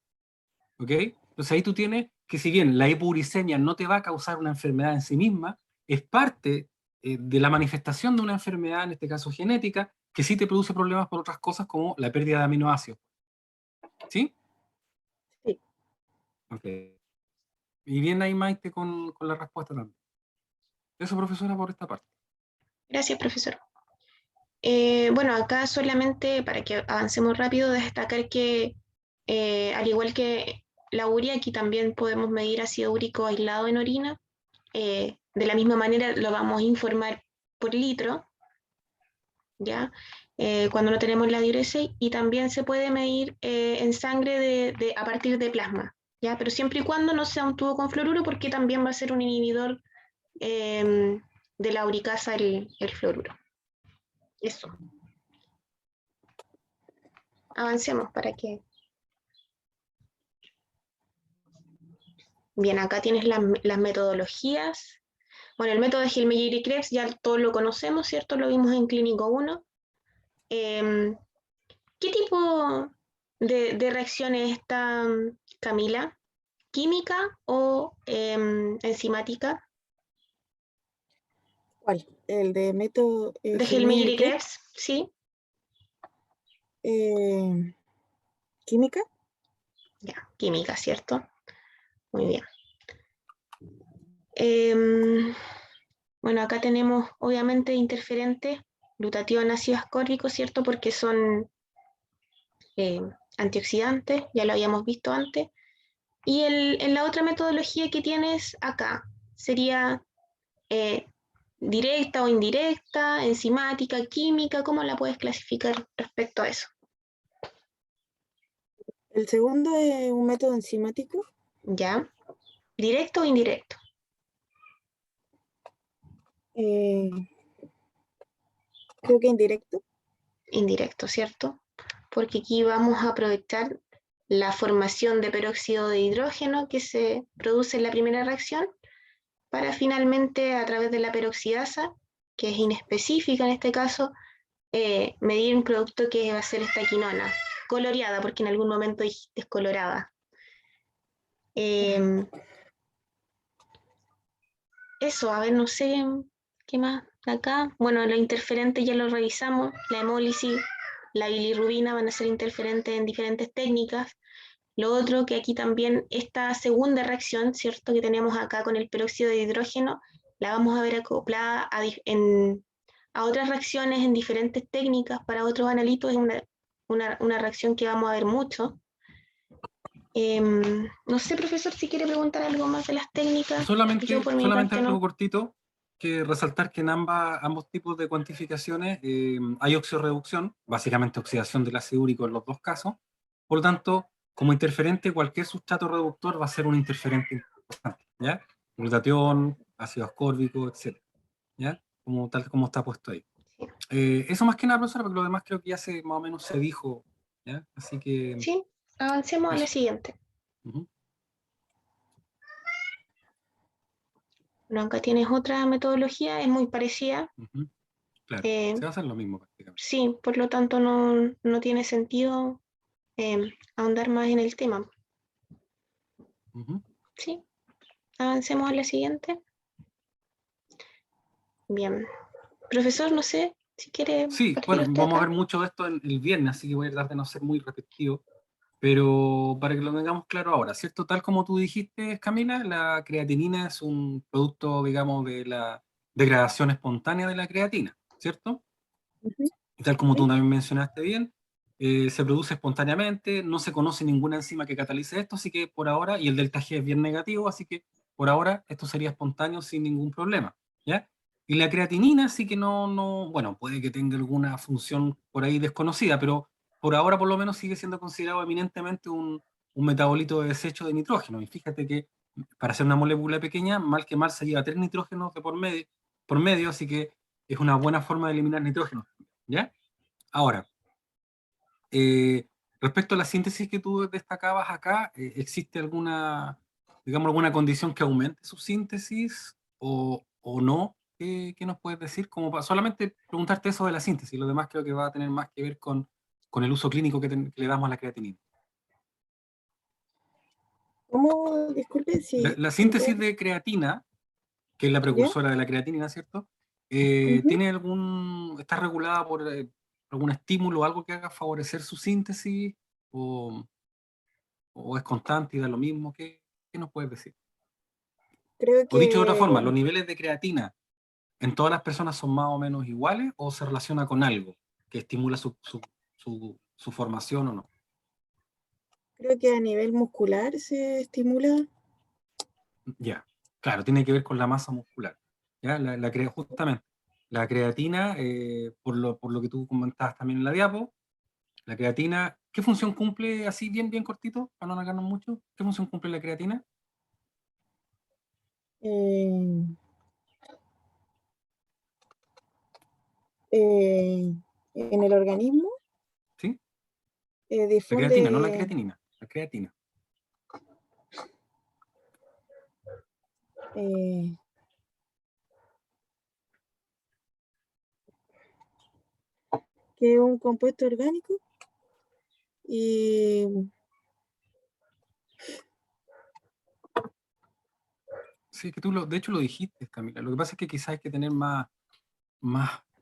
Speaker 3: ¿Ok? Entonces ahí tú tienes que si bien la hipouricemia no te va a causar una enfermedad en sí misma, es parte de la manifestación de una enfermedad, en este caso genética, que sí te produce problemas por otras cosas como la pérdida de aminoácidos. ¿Sí?
Speaker 1: Sí.
Speaker 3: Ok. Y bien ahí Maite con la respuesta también. Eso, profesora, por esta parte.
Speaker 2: Gracias, profesor. Bueno, acá solamente para que avancemos rápido, destacar que al igual que la urea, aquí también podemos medir ácido úrico aislado en orina. De la misma manera lo vamos a informar por litro, ¿ya? Cuando no tenemos la diuresis, y también se puede medir en sangre a partir de plasma, ¿ya? Pero siempre y cuando no sea un tubo con fluoruro, porque también va a ser un inhibidor de la uricasa el fluoruro. Eso. Avancemos para que... Bien, acá tienes las metodologías. Bueno, el método de Gilmeyer y Krebs ya todos lo conocemos, ¿cierto? Lo vimos en Clínico 1. Eh, ¿Qué tipo de reacciones está, Camila? ¿Química o enzimática?
Speaker 1: ¿Cuál? El de método
Speaker 2: De
Speaker 1: Gilmeyer
Speaker 2: Gilmeyer
Speaker 1: y
Speaker 2: y
Speaker 1: Krebs.
Speaker 2: Krebs, ¿sí?
Speaker 1: eh, Química.
Speaker 2: Ya, química, ¿cierto? Muy bien. Eh, bueno, acá tenemos obviamente interferentes, glutatión, ácido ascórbico, ¿cierto? Porque son eh, antioxidantes, ya lo habíamos visto antes. Y en la otra metodología que tienes acá sería eh, directa o indirecta, enzimática, química, ¿cómo la puedes clasificar respecto a eso?
Speaker 1: El segundo es un método enzimático.
Speaker 2: ¿Ya? ¿Directo o indirecto?
Speaker 1: eh, Creo que indirecto.
Speaker 2: indirecto, ¿cierto? Porque aquí vamos a aprovechar la formación de peróxido de hidrógeno que se produce en la primera reacción para finalmente, a través de la peroxidasa, que es inespecífica en este caso, medir un producto que va a ser esta quinona, coloreada, porque en algún momento dijiste descolorada. Eso, a ver, no sé qué más acá. Bueno, los interferentes ya lo revisamos, la hemólisis, la bilirrubina van a ser interferentes en diferentes técnicas. Lo otro que aquí también esta segunda reacción, ¿cierto? Que tenemos acá con el peróxido de hidrógeno, la vamos a ver acoplada a otras reacciones en diferentes técnicas para otros analitos. Es una reacción que vamos a ver mucho. No sé, profesor, si quiere preguntar algo más de las técnicas. Yo por mi
Speaker 3: Solamente
Speaker 2: parte
Speaker 3: algo
Speaker 2: no.
Speaker 3: cortito, que resaltar que en ambos tipos de cuantificaciones hay oxirreducción, básicamente oxidación del ácido úrico en los dos casos. Por lo tanto, como interferente, cualquier sustrato reductor va a ser un interferente importante, ¿ya? Glutatión, ácido ascórbico, etc. ¿Ya? Tal como está puesto ahí.
Speaker 2: Sí.
Speaker 3: Eso más que nada, profesora, porque lo demás creo que ya más o menos se dijo, ¿ya? Así que...
Speaker 2: Sí, avancemos a la
Speaker 3: eso.
Speaker 2: siguiente.
Speaker 3: Ujú.
Speaker 2: Bueno, acá tienes otra metodología, es muy parecida.
Speaker 3: Ujú. Claro,
Speaker 2: Eh,
Speaker 3: se va a hacer lo mismo prácticamente.
Speaker 2: sí, por lo tanto no tiene sentido ahondar más en el tema.
Speaker 3: Ujú.
Speaker 2: Sí, avancemos a la siguiente. Bien. Profesor, no sé si quiere
Speaker 3: Sí,
Speaker 2: partir
Speaker 3: bueno,
Speaker 2: usted
Speaker 3: vamos a ver
Speaker 2: acá.
Speaker 3: mucho de esto el viernes, así que voy a tratar de no ser muy repetitivo, pero para que lo tengamos claro ahora, ¿cierto? Tal como tú dijiste, Camila, la creatinina es un producto, digamos, de la degradación espontánea de la creatina, ¿cierto?
Speaker 1: Ujú.
Speaker 3: Y tal como tú
Speaker 1: Sí.
Speaker 3: también mencionaste bien, se produce espontáneamente, no se conoce ninguna enzima que catalice esto, así que por ahora, y el delta G es bien negativo, así que por ahora esto sería espontáneo sin ningún problema, ¿ya? Y la creatinina sí que bueno, puede que tenga alguna función por ahí desconocida, pero por ahora por lo menos sigue siendo considerado eminentemente un metabolito de desecho de nitrógeno. Y fíjate que para ser una molécula pequeña, mal que mal se lleva 3 nitrógenos de por medio, así que es una buena forma de eliminar nitrógeno, ¿ya? Ahora, eh, respecto a la síntesis que tú destacabas acá, ¿existe digamos, alguna condición que aumente su síntesis o no? ¿Qué nos puedes decir? Como para solamente preguntarte eso de la síntesis, lo demás creo que va a tener más que ver con el uso clínico que le damos a la creatinina.
Speaker 1: ¿Cómo? Disculpe,
Speaker 3: La
Speaker 1: si me
Speaker 3: síntesis
Speaker 1: puede.
Speaker 3: de creatina, que es la
Speaker 1: ¿Ya?
Speaker 3: precursora de la creatinina, ¿cierto?
Speaker 1: Ujú.
Speaker 3: ¿Está regulada por algún estímulo o algo que haga favorecer su síntesis? ¿O, o es constante y da lo mismo? ¿Qué nos puedes decir?
Speaker 1: Creo
Speaker 3: O dicho de otra
Speaker 1: que
Speaker 3: forma, ¿los niveles de creatina en todas las personas son más o menos iguales o se relaciona con algo que estimula su formación o no?
Speaker 1: creo que a nivel muscular se estimula.
Speaker 3: Ya, claro, tiene que ver con la masa muscular. ¿Ya? Justamente, la creatina, por lo que tú comentabas también en la diapo, la creatina, ¿qué función cumple así bien cortito, para no alargarnos mucho? ¿Qué función cumple la creatina?
Speaker 1: eh, en el organismo,
Speaker 3: ¿Sí? La creatina, no la
Speaker 1: difunde,
Speaker 3: creatinina, la creatina.
Speaker 1: eh, que es un compuesto orgánico y
Speaker 3: Sí, que de hecho lo dijiste, Camila. Lo que pasa es que quizás hay que tener más,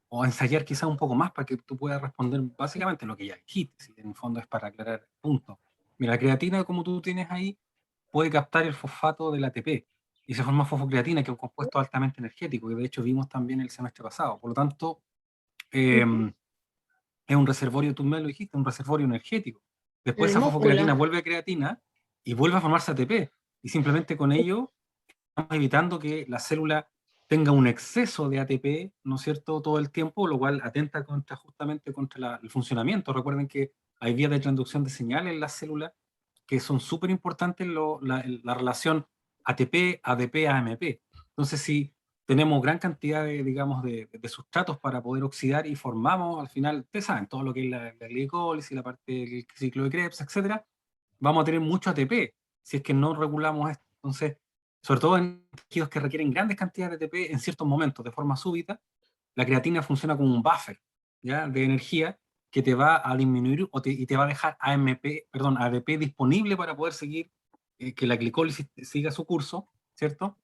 Speaker 3: o ensayar quizás un poco más para que tú puedas responder básicamente lo que ya dijiste, si en el fondo es para aclarar puntos. Mira, la creatina, como tú tienes ahí, puede captar el fosfato del ATP y se forma fosfocreatina, que es un compuesto altamente energético, que de hecho vimos también el semestre pasado. Por lo tanto, eh,
Speaker 1: ujú,
Speaker 3: es un reservorio, tú me lo dijiste, un reservorio energético.
Speaker 2: En
Speaker 3: Después
Speaker 2: el
Speaker 3: esa fosfocreatina
Speaker 2: músculo.
Speaker 3: vuelve a creatina y vuelve a formarse ATP. Y simplemente con ello estamos evitando que la célula tenga un exceso de ATP, ¿no es cierto?, todo el tiempo, lo cual atenta justamente contra el funcionamiento. Recuerden que hay vías de transducción de señales en las células que son súper importantes, la relación ATP, ADP, AMP. Entonces, si tenemos gran cantidad de, digamos, de sustratos para poder oxidar y formamos, al final, ustedes saben, todo lo que es la glicólisis, la parte del ciclo de Krebs, etcétera, vamos a tener mucho ATP si es que no regulamos esto. Entonces, sobre todo en tejidos que requieren grandes cantidades de ATP en ciertos momentos, de forma súbita, la creatina funciona como un buffer, ¿ya?, de energía que te va a disminuir y te va a dejar ADP disponible para poder seguir, que la glicólisis siga su curso, ¿cierto?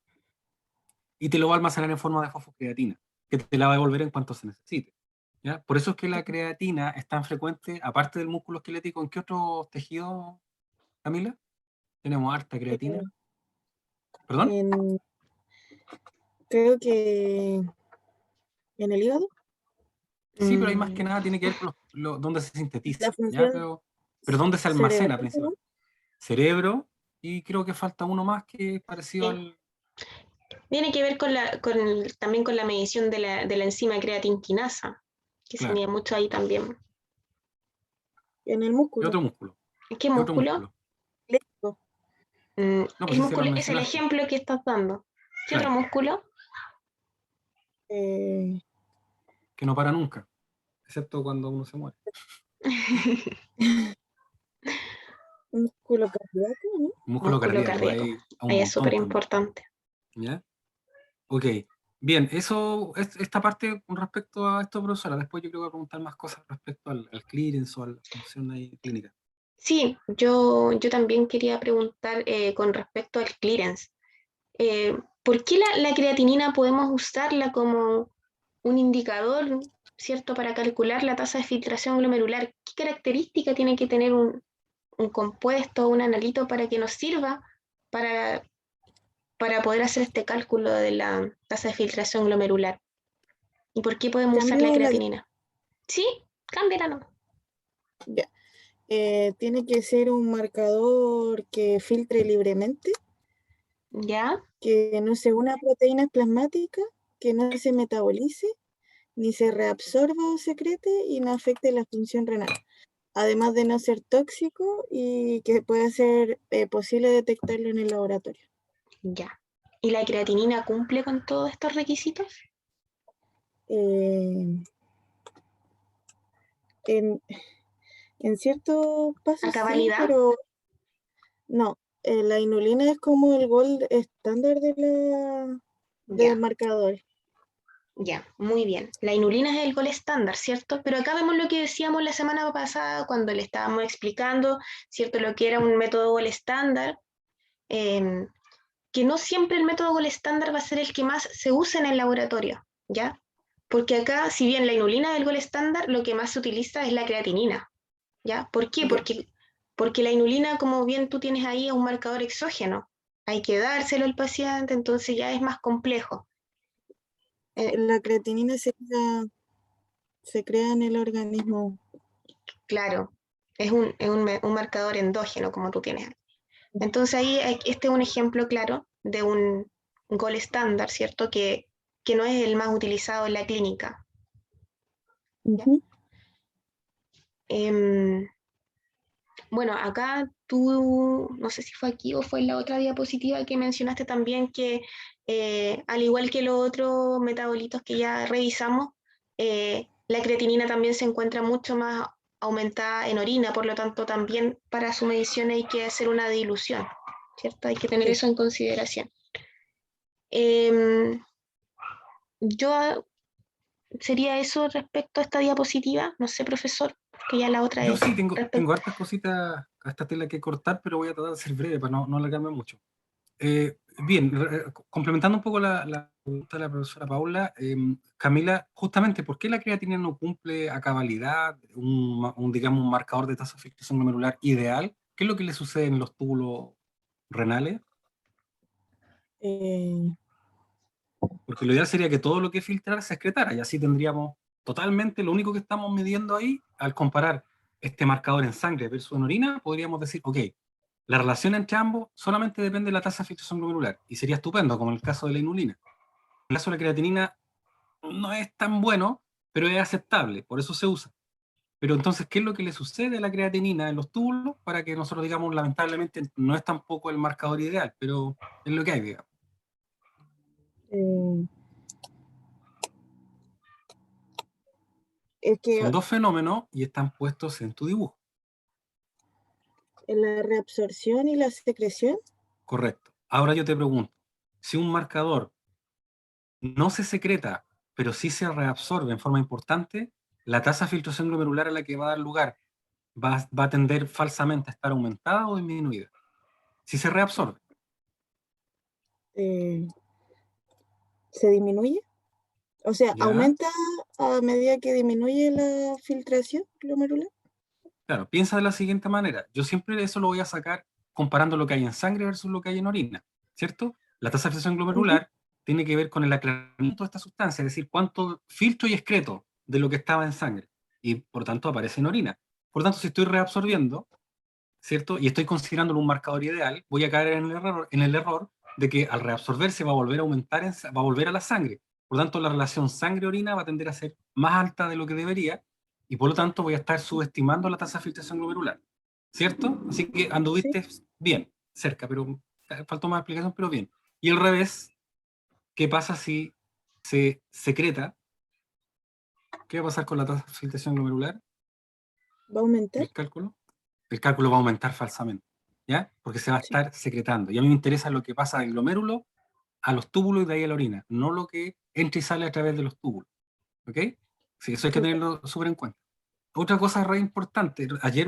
Speaker 3: Y te lo va a almacenar en forma de fosfocreatina, que te la va a devolver en cuanto se necesite, ¿ya? Por eso es que la creatina es tan frecuente, aparte del músculo esquelético. ¿En qué otros tejidos, Camila? Tenemos harta creatina. ¿Perdón?
Speaker 1: Creo que en el hígado.
Speaker 3: Sí, pero hay más que nada tiene que ver con dónde se sintetiza,
Speaker 1: La
Speaker 3: ¿ya?
Speaker 1: función
Speaker 3: Pero dónde se almacena
Speaker 1: cerebral.
Speaker 3: principalmente. Cerebro, y creo que falta uno más que es parecido
Speaker 2: Sí.
Speaker 3: al...
Speaker 2: Tiene que ver también con la medición de la enzima creatinquinasa, que se
Speaker 3: Claro.
Speaker 2: mide mucho ahí también.
Speaker 1: En el
Speaker 3: ¿Qué
Speaker 1: músculo.
Speaker 3: otro músculo?
Speaker 2: ¿Qué
Speaker 3: ¿Qué otro
Speaker 2: músculo?
Speaker 3: músculo?
Speaker 1: Léxico.
Speaker 3: No, pues
Speaker 2: El
Speaker 3: sí se lo
Speaker 2: músculo es el
Speaker 3: mencionaste.
Speaker 2: ejemplo que estás dando. ¿Qué otro
Speaker 3: Claro,
Speaker 2: músculo?
Speaker 3: que no para nunca, excepto cuando uno se muere.
Speaker 1: Músculo cardíaco, ¿no?
Speaker 3: Músculo
Speaker 2: Músculo
Speaker 3: cardíaco,
Speaker 2: cardíaco.
Speaker 3: hay un
Speaker 2: Ahí es súper
Speaker 3: montón también,
Speaker 2: importante.
Speaker 3: ¿ya? Ok, bien, eso, esta parte con respecto a esto, profesora. Después yo creo que voy a preguntar más cosas respecto al clearance o a la función ahí clínica.
Speaker 2: Sí, yo también quería preguntar con respecto al clearance. ¿Por qué la creatinina podemos usarla como un indicador, ¿cierto?, para calcular la tasa de filtración glomerular? ¿Qué característica tiene que tener un compuesto o un analito para que nos sirva para, para poder hacer este cálculo de la tasa de filtración glomerular? ¿Y por qué podemos usar la
Speaker 1: Cambio
Speaker 2: creatinina? Sí, cámbiala, ¿no?
Speaker 1: ya. Tiene que ser un marcador que filtre libremente,
Speaker 2: ¿Ya?
Speaker 1: que no se una a proteínas plasmáticas, que no se metabolice, ni se reabsorba o secrete y no afecte la función renal. Además de no ser tóxico y que pueda ser posible detectarlo en el laboratorio.
Speaker 2: Ya. ¿Y la creatinina cumple con todos estos requisitos?
Speaker 1: Eh, en, en ciertos
Speaker 2: ¿A
Speaker 1: pasos sí,
Speaker 2: cabalidad?
Speaker 1: pero no. La inulina es como el gold estándar de los
Speaker 2: Ya,
Speaker 1: marcadores.
Speaker 2: ya, muy bien. La inulina es el gol estándar, ¿cierto? Pero acá vemos lo que decíamos la semana pasada cuando le estábamos explicando, ¿cierto? Lo que era un método gol estándar, eh, que no siempre el método gol estándar va a ser el que más se usa en el laboratorio, ¿ya? Porque acá, si bien la inulina es el gol estándar, lo que más se utiliza es la creatinina, ¿ya? ¿Por qué?
Speaker 1: Ya.
Speaker 2: Porque la inulina, como bien tú tienes ahí, es un marcador exógeno. Hay que dárselo al paciente, entonces ya es más complejo.
Speaker 1: La creatinina se crea en el organismo.
Speaker 2: Claro, es un marcador endógeno como tú tienes. Entonces ahí este es un ejemplo claro de un gol estándar, ¿cierto? Que no es el más utilizado en la clínica.
Speaker 1: Ujú.
Speaker 2: Em, bueno, acá tú, no sé si fue aquí o fue en la otra diapositiva que mencionaste también que al igual que los otros metabolitos que ya revisamos, la creatinina también se encuentra mucho más aumentada en orina, por lo tanto también para su medición hay que hacer una dilución, ¿cierto? Hay que tener
Speaker 1: Sí.
Speaker 2: eso en consideración. Em, yo sería eso respecto a esta diapositiva, no sé, profesor, que ya la otra
Speaker 3: Yo
Speaker 2: es
Speaker 3: sí tengo
Speaker 2: respecto.
Speaker 3: hartas cositas, esta tela que cortar, pero voy a tratar de ser breve para no alargarme mucho. Bien, complementando un poco la pregunta de la profesora Paula, Camila, justamente, ¿por qué la creatina no cumple a cabalidad digamos, un marcador de tasa de filtración glomerular ideal? ¿Qué es lo que le sucede en los túbulos renales?
Speaker 1: Eh,
Speaker 3: Porque lo ideal sería que todo lo que filtrara se excretara, y así tendríamos totalmente lo único que estamos midiendo ahí. Al comparar este marcador en sangre versus en orina, podríamos decir, ok, la relación entre ambos solamente depende de la tasa de filtración glomerular, y sería estupendo, como en el caso de la inulina. En el caso de la creatinina no es tan bueno, pero es aceptable, por eso se usa. Pero entonces, ¿qué es lo que le sucede a la creatinina en los túbulos para que nosotros digamos, lamentablemente, no es tampoco el marcador ideal, pero es lo que hay, digamos?
Speaker 1: eh, Es que
Speaker 3: Son dos fenómenos y están puestos en tu dibujo.
Speaker 1: en la reabsorción y la secreción,
Speaker 3: Correcto. Ahora yo te pregunto, si un marcador no se secreta, pero sí se reabsorbe en forma importante, la tasa de filtración glomerular a la que va a dar lugar va a tender falsamente a estar aumentada o disminuida. Si se reabsorbe.
Speaker 1: eh, se disminuye. O sea,
Speaker 3: ¿Ya?
Speaker 1: aumenta a medida que disminuye la filtración glomerular.
Speaker 3: Claro, piensa de la siguiente manera. Yo siempre eso lo voy a sacar comparando lo que hay en sangre versus lo que hay en orina, ¿cierto? La tasa de filtración glomerular tiene que ver con el aclaramiento de esta sustancia, es decir, cuánto filtro y excreto de lo que estaba en sangre, y por tanto aparece en orina. Por tanto, si estoy reabsorbiendo, ¿cierto? Y estoy considerándolo un marcador ideal, voy a caer en el error de que al reabsorberse va a volver a aumentar, va a volver a la sangre. Por lo tanto, la relación sangre-orina va a tender a ser más alta de lo que debería, y por lo tanto voy a estar subestimando la tasa de filtración glomerular, ¿cierto? Así que
Speaker 1: Sí.
Speaker 3: anduviste bien, cerca, pero faltó más explicación, pero bien. Y al revés, ¿qué pasa si se secreta? ¿Qué va a pasar con la tasa de filtración glomerular?
Speaker 1: ¿Va a aumentar?
Speaker 3: El cálculo va a aumentar falsamente, ¿ya? Porque se va a
Speaker 1: Sí.
Speaker 3: estar secretando. Y a mí me interesa lo que pasa del glomérulo a los túbulos y de ahí a la orina, no lo que entra y sale a través de los túbulos, ¿ok? Sí, eso hay que
Speaker 1: Súper.
Speaker 3: tenerlo súper en cuenta. Otra cosa re importante, ayer,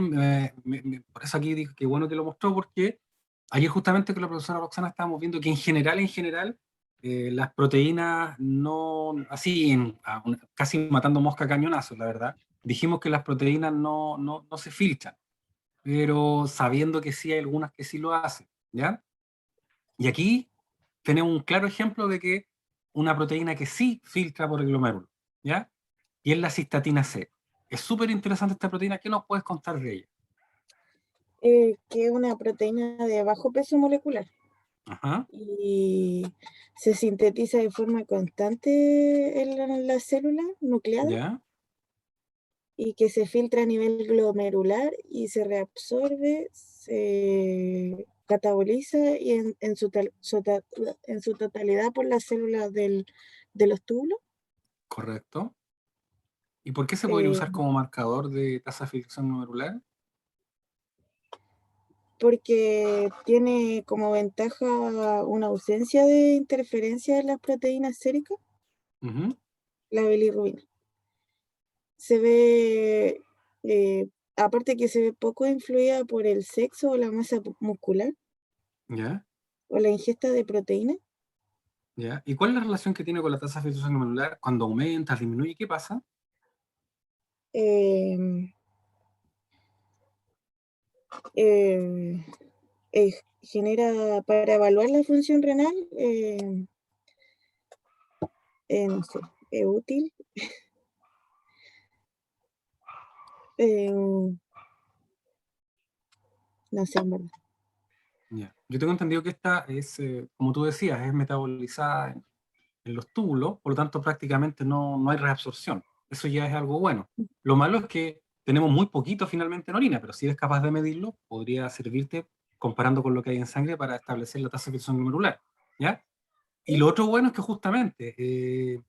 Speaker 3: por eso aquí digo que bueno que lo mostró, porque ayer justamente con la profesora Roxana estábamos viendo que en general, las proteínas no, así, casi matando mosca a cañonazos, la verdad, dijimos que las proteínas no se filtran, pero sabiendo que sí hay algunas que sí lo hacen, ¿ya? Y aquí tenemos un claro ejemplo de que una proteína que sí filtra por el glomérulo, ¿ya? Y es la cistatina C. Es súper interesante esta proteína. ¿Qué nos puedes contar de ella?
Speaker 1: Que es una proteína de bajo peso molecular
Speaker 3: Ajá,
Speaker 1: y se sintetiza de forma constante en la célula nucleada
Speaker 3: ya,
Speaker 1: y que se filtra a nivel glomerular y se reabsorbe, se cataboliza y en su totalidad por las células de los túbulos,
Speaker 3: correcto. ¿Y por qué se podría
Speaker 1: eh,
Speaker 3: usar como marcador de tasa de filtración glomerular?
Speaker 1: porque tiene como ventaja una ausencia de interferencia en las proteínas séricas,
Speaker 3: Ujú,
Speaker 1: la bilirrubina. Se ve, aparte que se ve poco influida por el sexo o la masa muscular
Speaker 3: ya,
Speaker 1: o la ingesta de proteínas.
Speaker 3: ya. ¿Y cuál es la relación que tiene con la tasa de filtración glomerular? Cuando aumenta, disminuye, ¿qué pasa?
Speaker 1: em, eh, Genera para evaluar la función renal, no sé, es útil. em, no sé, en verdad.
Speaker 3: Ya. Yo tengo entendido que esta es, como tú decías, es metabolizada en los túbulos, por lo tanto prácticamente no hay reabsorción. Eso ya es algo bueno. Lo malo es que tenemos muy poquito finalmente en orina, pero si eres capaz de medirlo, podría servirte comparando con lo que hay en sangre para establecer la tasa de filtración glomerular, ¿ya? Y
Speaker 1: ¿Sí?
Speaker 3: lo otro bueno es que justamente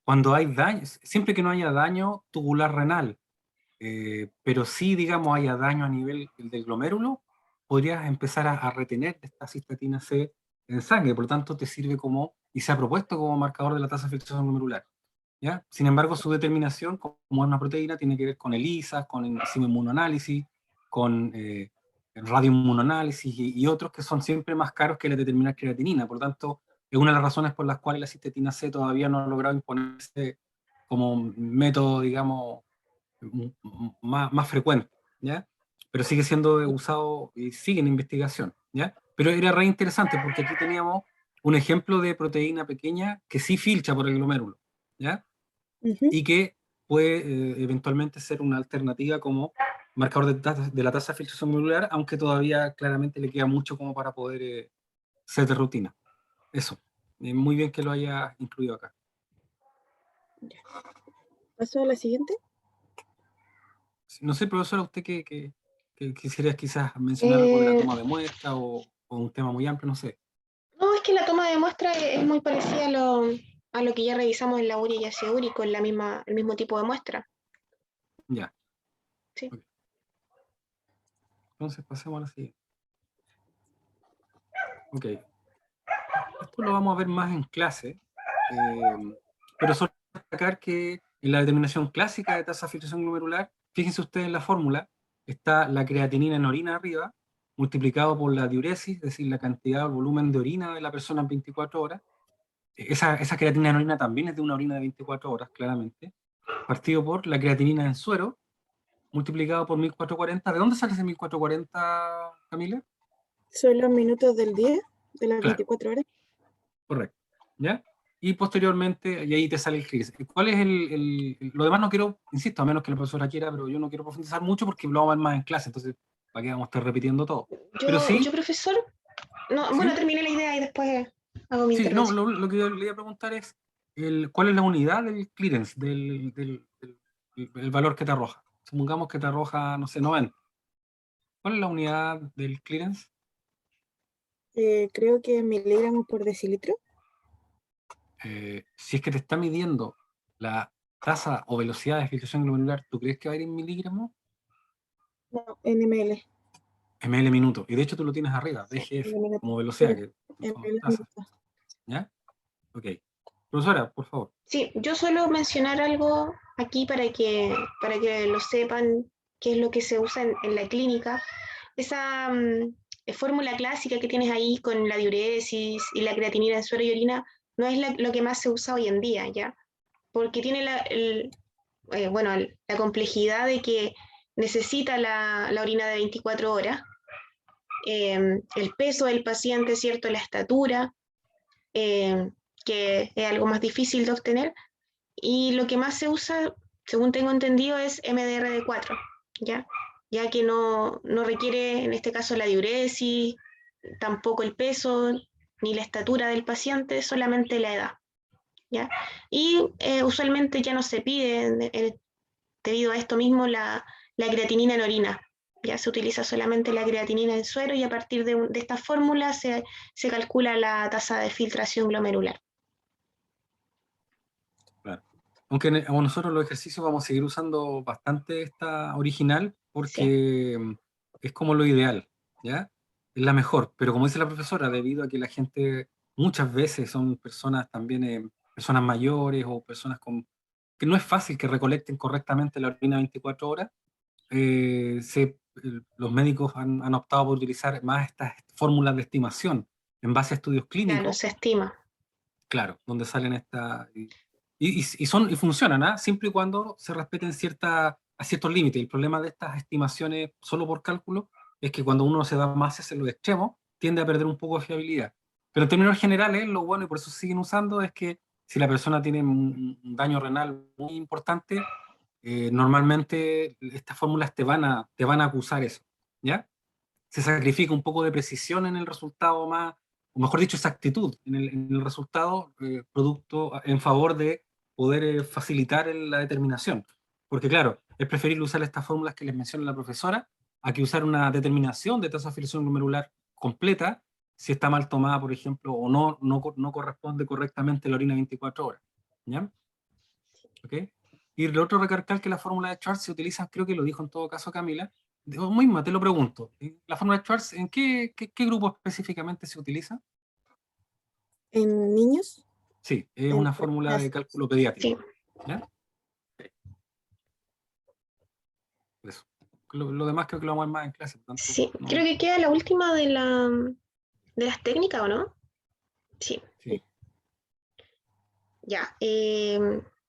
Speaker 3: cuando hay daño, siempre que no haya daño tubular renal, pero sí, digamos, haya daño a nivel del glomérulo, podrías empezar a retener esta cistatina C en sangre, por lo tanto te sirve como, y se ha propuesto como marcador de la tasa de filtración glomerular, ¿ya? Sin embargo, su determinación como es una proteína tiene que ver con ELISA, con enzima inmunoanálisis, con radioinmunoanálisis y otros que son siempre más caros que la determinar creatinina, por lo tanto, es una de las razones por las cuales la cistatina C todavía no ha logrado imponerse como método, digamos, más frecuente, ¿ya? Pero sigue siendo usado y sigue en investigación, ¿ya? Pero era re interesante porque aquí teníamos un ejemplo de proteína pequeña que sí filtra por el glomérulo, ¿ya?
Speaker 1: Ujú.
Speaker 3: Y que puede eventualmente ser una alternativa como marcador de la tasa de filtración glomerular, aunque todavía claramente le queda mucho como para poder ser de rutina. Eso. Muy bien que lo haya incluido acá.
Speaker 1: ¿Paso a la siguiente?
Speaker 3: No sé, profesora, usted que quisiera quizás mencionar algo de la
Speaker 2: Eh,
Speaker 3: toma de muestra o un tema muy amplio, no sé.
Speaker 2: no, es que la toma de muestra es muy parecida a lo que ya revisamos en la urea y ácido úrico, en el mismo tipo de muestra.
Speaker 3: Ya.
Speaker 2: Sí.
Speaker 3: Ok. Entonces pasemos a la siguiente. Ok. Esto lo vamos a ver más en clase, pero solo destacar que en la determinación clásica de tasa de filtración glomerular, fíjense ustedes en la fórmula, está la creatinina en orina arriba, multiplicado por la diuresis, es decir, la cantidad o volumen de orina de la persona en 24 horas. Esa creatinina en orina también es de una orina de 24 horas, claramente, partido por la creatinina en suero, multiplicado por 1440. ¿De dónde sale ese 1440, Camila?
Speaker 1: Son los minutos del día, de las
Speaker 3: Claro,
Speaker 1: 24 horas.
Speaker 3: correcto. ¿Ya? Y posteriormente, y ahí te sale el clearance. ¿Cuál es lo demás no quiero, insisto, a menos que la profesora quiera, pero yo no quiero profundizar mucho porque lo vamos a ver más en clase, entonces, ¿para qué vamos a estar repitiendo todo? Pero
Speaker 2: Yo,
Speaker 3: sí,
Speaker 2: profesor, no, bueno,
Speaker 3: sí,
Speaker 2: terminé la idea y después hago mi
Speaker 3: sí, no,
Speaker 2: intervención.
Speaker 3: lo que yo le iba a preguntar es, ¿cuál es la unidad del clearance, el valor que te arroja? Supongamos que te arroja, no sé, 90. ¿Cuál es la unidad del clearance?
Speaker 1: Creo que miligramos por decilitro.
Speaker 3: Si es que te está midiendo la tasa o velocidad de filtración glomerular, ¿tú crees que va a ir en miligramos?
Speaker 1: No, en ml.
Speaker 3: ml minuto. Y de hecho tú lo tienes arriba,
Speaker 1: Sí,
Speaker 3: DGF,
Speaker 1: en minutos.
Speaker 3: como
Speaker 1: Sí,
Speaker 3: velocidad, que son
Speaker 1: ml
Speaker 3: tasas.
Speaker 1: minutos.
Speaker 3: ¿Ya? Ok. Profesora, por favor.
Speaker 2: Sí, yo suelo mencionar algo aquí para que lo sepan, qué es lo que se usa en la clínica. Esa fórmula clásica que tienes ahí con la diuresis y la creatinina en suero y orina no es lo que más se usa hoy en día, ¿ya? Porque tiene la complejidad de que necesita la orina de 24 horas, el peso del paciente, ¿cierto? La estatura, eh, que es algo más difícil de obtener, y lo que más se usa, según tengo entendido, es MDRD4, ¿ya? Ya que no requiere, en este caso, la diuresis, tampoco el peso, ni la estatura del paciente, solamente la edad, ¿ya? Y usualmente ya no se pide, debido a esto mismo, la creatinina en orina. Ya se utiliza solamente la creatinina en suero y a partir de esta fórmula se calcula la tasa de filtración glomerular.
Speaker 3: Claro. Aunque nosotros los ejercicios vamos a seguir usando bastante esta original
Speaker 2: Sí,
Speaker 3: porque es como lo ideal, ¿ya? Es la mejor, pero como dice la profesora, debido a que la gente muchas veces son personas también, personas mayores o personas que no es fácil que recolecten correctamente la orina 24 horas, los médicos han optado por utilizar más estas fórmulas de estimación en base a estudios
Speaker 2: claro,
Speaker 3: clínicos,
Speaker 2: se estima.
Speaker 3: claro, donde salen estas... y funcionan, ¿ah? Siempre y cuando se respeten a ciertos límites. El problema de estas estimaciones solo por cálculo es que cuando uno se da más hacia los extremos, tiende a perder un poco de fiabilidad. Pero en términos generales, lo bueno, y por eso siguen usando, es que si la persona tiene un daño renal muy importante, normalmente estas fórmulas te van a acusar eso, ¿ya? Se sacrifica un poco de precisión en el resultado más, o mejor dicho, exactitud en el resultado, producto en favor de poder facilitar la determinación. Porque claro, es preferible usar estas fórmulas que les menciona la profesora a que usar una determinación de tasa de filtración glomerular completa si está mal tomada, por ejemplo, o no corresponde correctamente la orina 24 horas. ¿Ya? ¿Ok? Y lo otro, recalcar que la fórmula de Schwartz se utiliza, creo que lo dijo en todo caso Camila, misma, te lo pregunto, la fórmula de Schwartz, ¿en qué grupo específicamente se utiliza?
Speaker 1: En niños,
Speaker 3: Sí, es
Speaker 1: en
Speaker 3: una fórmula de
Speaker 1: personas.
Speaker 3: cálculo pediátrico.
Speaker 2: Sí,
Speaker 3: ¿Ya? Eso. Lo demás creo que lo vamos a ver más en clase, por tanto,
Speaker 2: sí. Creo que queda la última de las técnicas, ¿o no? Sí,
Speaker 3: sí.
Speaker 2: ya.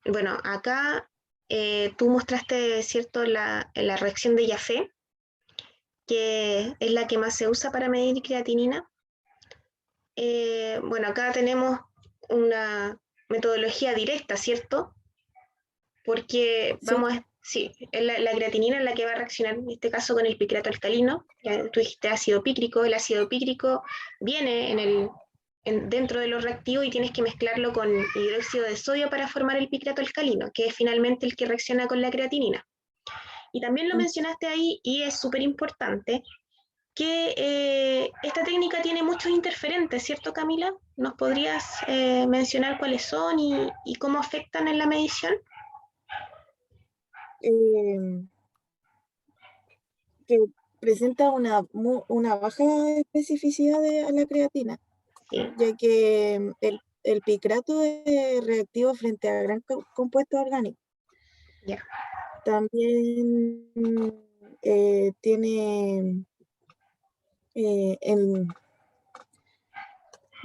Speaker 2: Bueno, acá tú mostraste, ¿cierto?, la reacción de Jaffe, que es la que más se usa para medir creatinina. Bueno, acá tenemos una metodología directa, ¿cierto? Porque
Speaker 1: Sí,
Speaker 2: sí, es la creatinina es la que va a reaccionar en este caso con el picriato alcalino. Ya tú dijiste ácido pícrico, el ácido pícrico viene dentro de los reactivos y tienes que mezclarlo con hidróxido de sodio para formar el picriato alcalino, que es finalmente el que reacciona con la creatinina. Y también lo
Speaker 1: mm,
Speaker 2: mencionaste ahí y es súper importante que esta técnica tiene muchos interferentes, ¿cierto, Camila? ¿Nos podrías mencionar cuáles son y cómo afectan en la medición?
Speaker 1: eh, que presenta una baja especificidad a la creatina,
Speaker 2: Sí,
Speaker 1: ya que el picrato es reactivo frente a gran compuestos orgánicos.
Speaker 2: ya,
Speaker 1: También tiene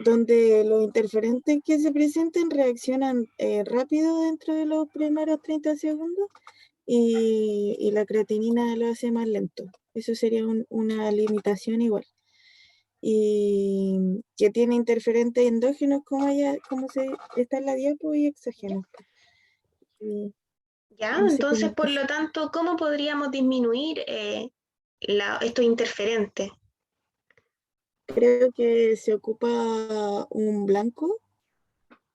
Speaker 1: donde los interferentes que se presenten reaccionan rápido dentro de los primeros 30 segundos y la creatinina lo hace más lento. Eso sería una limitación igual. Y que tiene interferentes endógenos como está en la diapo y exógenos. Y
Speaker 2: ya.
Speaker 1: no sé qué
Speaker 2: Entonces,
Speaker 1: más
Speaker 2: por lo
Speaker 1: decir.
Speaker 2: tanto, ¿cómo podríamos disminuir estos interferentes?
Speaker 1: Creo que se ocupa un blanco.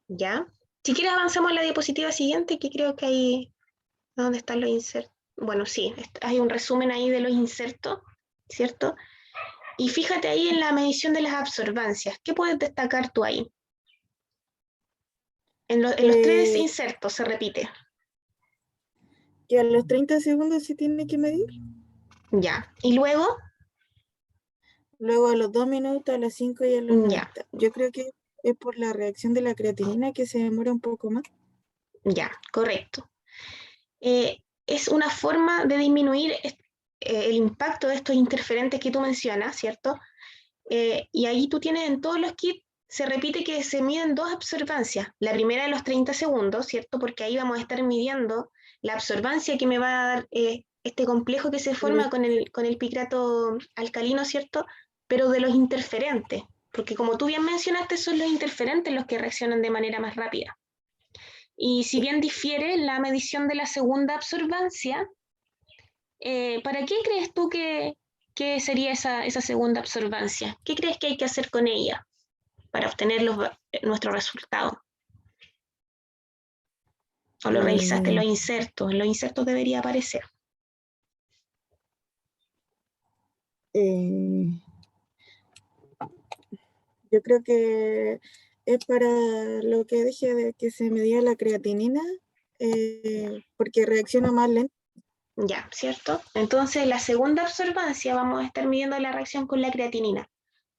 Speaker 2: ¿Ya? Si quieres avanzamos a la diapositiva siguiente, que creo que ahí ¿dónde están los insertos? Bueno, sí, hay un resumen ahí de los insertos, ¿cierto? Y fíjate ahí en la medición de las absorbancias. ¿Qué puedes destacar tú ahí? En los tres
Speaker 1: eh,
Speaker 2: insertos se repite.
Speaker 1: que a los 30 segundos se tiene que medir.
Speaker 2: Ya. Y luego,
Speaker 1: Luego a los 2 minutos, a los 5 y a los
Speaker 2: ya,
Speaker 1: 90. Yo creo que es por la reacción de la creatinina que se demora un poco más.
Speaker 2: ya, correcto. Es una forma de disminuir el impacto de estos interferentes que tú mencionas, ¿cierto? Y ahí tú tienes en todos los kits, se repite que se miden dos absorbancias. La primera de los 30 segundos, ¿cierto? Porque ahí vamos a estar midiendo la absorbancia que me va a dar este complejo que se forma con el picrato alcalino, ¿cierto? Pero de los interferentes, porque como tú bien mencionaste, son los interferentes los que reaccionan de manera más rápida. Y si bien difiere la medición de la segunda absorbancia, ¿para qué crees tú que sería esa segunda absorbancia? ¿Qué crees que hay que hacer con ella para obtener nuestro resultado? ¿O lo revisaste
Speaker 1: Eh,
Speaker 2: en los insertos debería aparecer?
Speaker 1: eh, yo creo que es para lo que dije de que se medía la creatinina, porque reacciona más lento.
Speaker 2: Ya, ¿cierto? Entonces, la segunda absorbancia vamos a estar midiendo la reacción con la creatinina.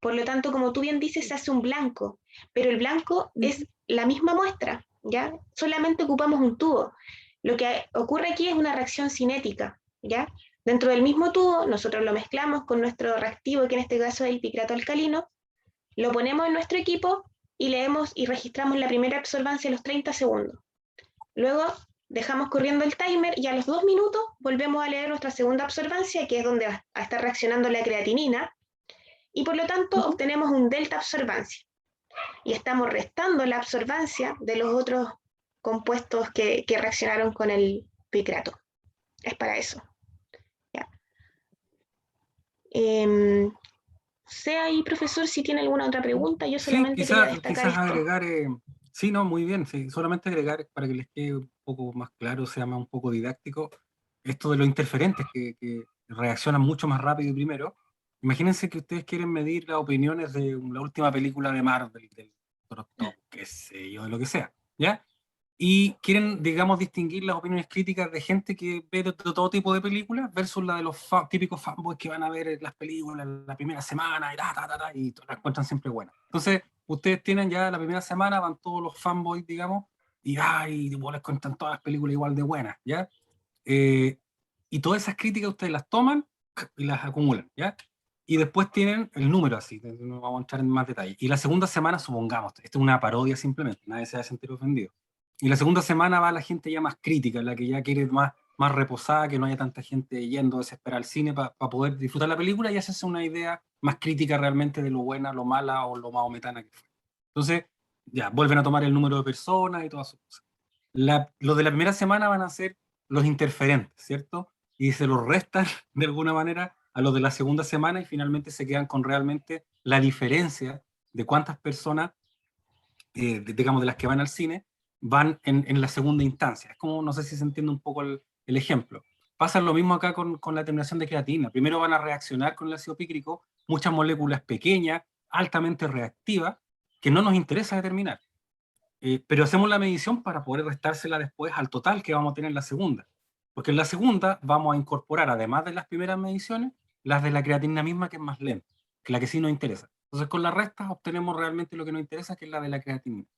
Speaker 2: Por lo tanto, como tú bien dices, se hace un blanco, pero el blanco es la misma muestra, ¿ya? Solamente ocupamos un tubo. Lo que ocurre aquí es una reacción cinética, ¿ya? Dentro del mismo tubo, nosotros lo mezclamos con nuestro reactivo, que en este caso es el picrato alcalino, lo ponemos en nuestro equipo y leemos y registramos la primera absorbancia a los 30 segundos. Luego dejamos corriendo el timer y a los 2 minutos volvemos a leer nuestra segunda absorbancia, que es donde va a estar reaccionando la creatinina, y por lo tanto obtenemos un delta absorbancia. Y estamos restando la absorbancia de los otros compuestos que reaccionaron con el picrato. Es para eso. ¿Ya? Sé ahí, profesor, si tiene alguna otra pregunta. Yo
Speaker 3: Sí,
Speaker 2: solamente quería destacar
Speaker 3: quizás
Speaker 2: esto.
Speaker 3: agregar, sí, no, muy bien, sí, solamente agregar para que les quede un poco más claro, sea más un poco didáctico, esto de los interferentes que reaccionan mucho más rápido primero. Imagínense que ustedes quieren medir las opiniones de la última película de Marvel, del Top, qué sé yo, de lo que sea, ¿ya? Y quieren, digamos, distinguir las opiniones críticas de gente que ve de todo tipo de películas versus la de los típicos fanboys que van a ver las películas la primera semana y las encuentran siempre buenas. Entonces, ustedes tienen ya la primera semana, van todos los fanboys, digamos, y les cuentan todas las películas igual de buenas, ¿ya? Eh, y todas esas críticas ustedes las toman y las acumulan, ¿ya? Y después tienen el número así, no vamos a entrar en más detalle. Y la segunda semana, supongamos, esto es una parodia simplemente, nadie se va a sentir ofendido. Y la segunda semana va la gente ya más crítica, la que ya quiere más reposada, que no haya tanta gente yendo a desesperar al cine para poder disfrutar la película y hacerse una idea más crítica realmente de lo buena, lo mala o lo maometana que fue. Entonces, ya, vuelven a tomar el número de personas y todas esas cosas. Los de la primera semana van a ser los interferentes, ¿cierto? Y se los restan de alguna manera a los de la segunda semana y finalmente se quedan con realmente la diferencia de cuántas personas, digamos, de las que van al cine, van en la segunda instancia. Es como, no sé si se entiende un poco el ejemplo. Pasa lo mismo acá con la terminación de creatina. Primero van a reaccionar con el ácido pícrico muchas moléculas pequeñas, altamente reactivas, que no nos interesa determinar. Pero hacemos la medición para poder restársela después al total que vamos a tener en la segunda. Porque en la segunda vamos a incorporar, además de las primeras mediciones, las de la creatinina misma, que es más lenta, que la que sí nos interesa. Entonces con las restas obtenemos realmente lo que nos interesa, que es la de la creatinina.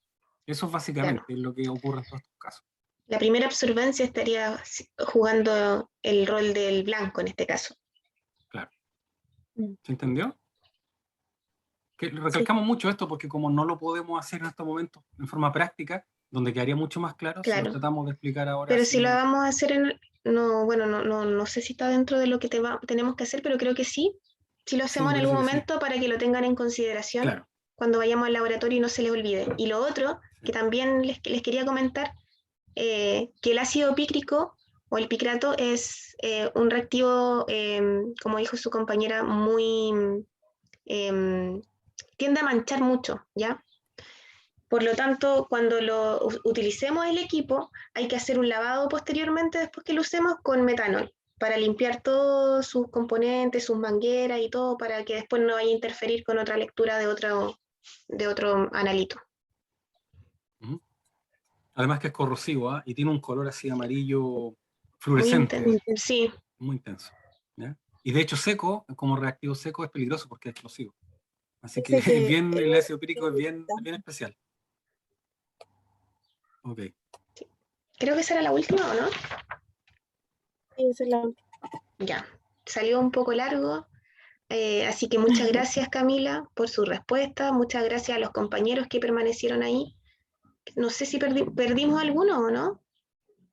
Speaker 3: Eso es básicamente lo que ocurre en todos estos casos.
Speaker 2: La primera absorbancia estaría jugando el rol del blanco en este caso.
Speaker 3: Claro.
Speaker 1: Mm.
Speaker 3: ¿Se entendió? Que recalcamos mucho esto porque como no lo podemos hacer en estos momentos en forma práctica, donde quedaría mucho más claro, si lo
Speaker 2: Claro.
Speaker 3: tratamos de explicar ahora.
Speaker 2: Pero
Speaker 3: así,
Speaker 2: si lo vamos a hacer no sé si está dentro de lo que tenemos que hacer, pero creo que sí. Si lo hacemos
Speaker 3: me
Speaker 2: en algún
Speaker 3: parece que sí.
Speaker 2: momento para que lo tengan en consideración
Speaker 3: Claro.
Speaker 2: cuando vayamos al laboratorio y no se les olvide. Y lo otro,
Speaker 3: Sí.
Speaker 2: que también les quería comentar, que el ácido pícrico o el picrato es un reactivo, como dijo su compañera, muy tiende a manchar mucho, ¿ya? Por lo tanto, cuando lo utilicemos el equipo, hay que hacer un lavado posteriormente, después que lo usemos, con metanol, para limpiar todos sus componentes, sus mangueras y todo, para que después no vaya a interferir con otra lectura de otro analito.
Speaker 3: Además que es corrosivo, ¿eh? Y tiene un color así amarillo
Speaker 2: Muy
Speaker 3: fluorescente.
Speaker 2: intenso. Sí.
Speaker 3: Muy intenso. ¿Ya? Y de hecho seco, como reactivo seco, es peligroso porque es explosivo. Así que,
Speaker 1: Dice que
Speaker 3: bien, el ácido pírico es bien especial. Ok.
Speaker 2: Creo que esa era la última, ¿o no?
Speaker 1: esa es la última.
Speaker 2: Ya. Salió un poco largo, así que muchas gracias, Camila, por su respuesta. Muchas gracias a los compañeros que permanecieron ahí. No sé si perdimos alguno o no.
Speaker 3: No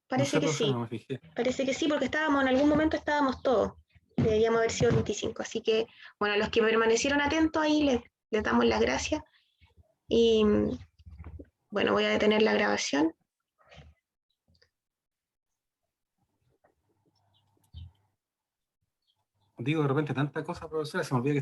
Speaker 2: Parece
Speaker 3: sé,
Speaker 2: que
Speaker 3: profesor,
Speaker 2: sí.
Speaker 3: no me fijé.
Speaker 2: Parece que sí, porque en algún momento estábamos todos. Deberíamos haber sido 25. Así que, bueno, los que permanecieron atentos ahí les damos las gracias. Y bueno, voy a detener la grabación.
Speaker 3: Digo de repente tanta cosa, profesora, se me olvida que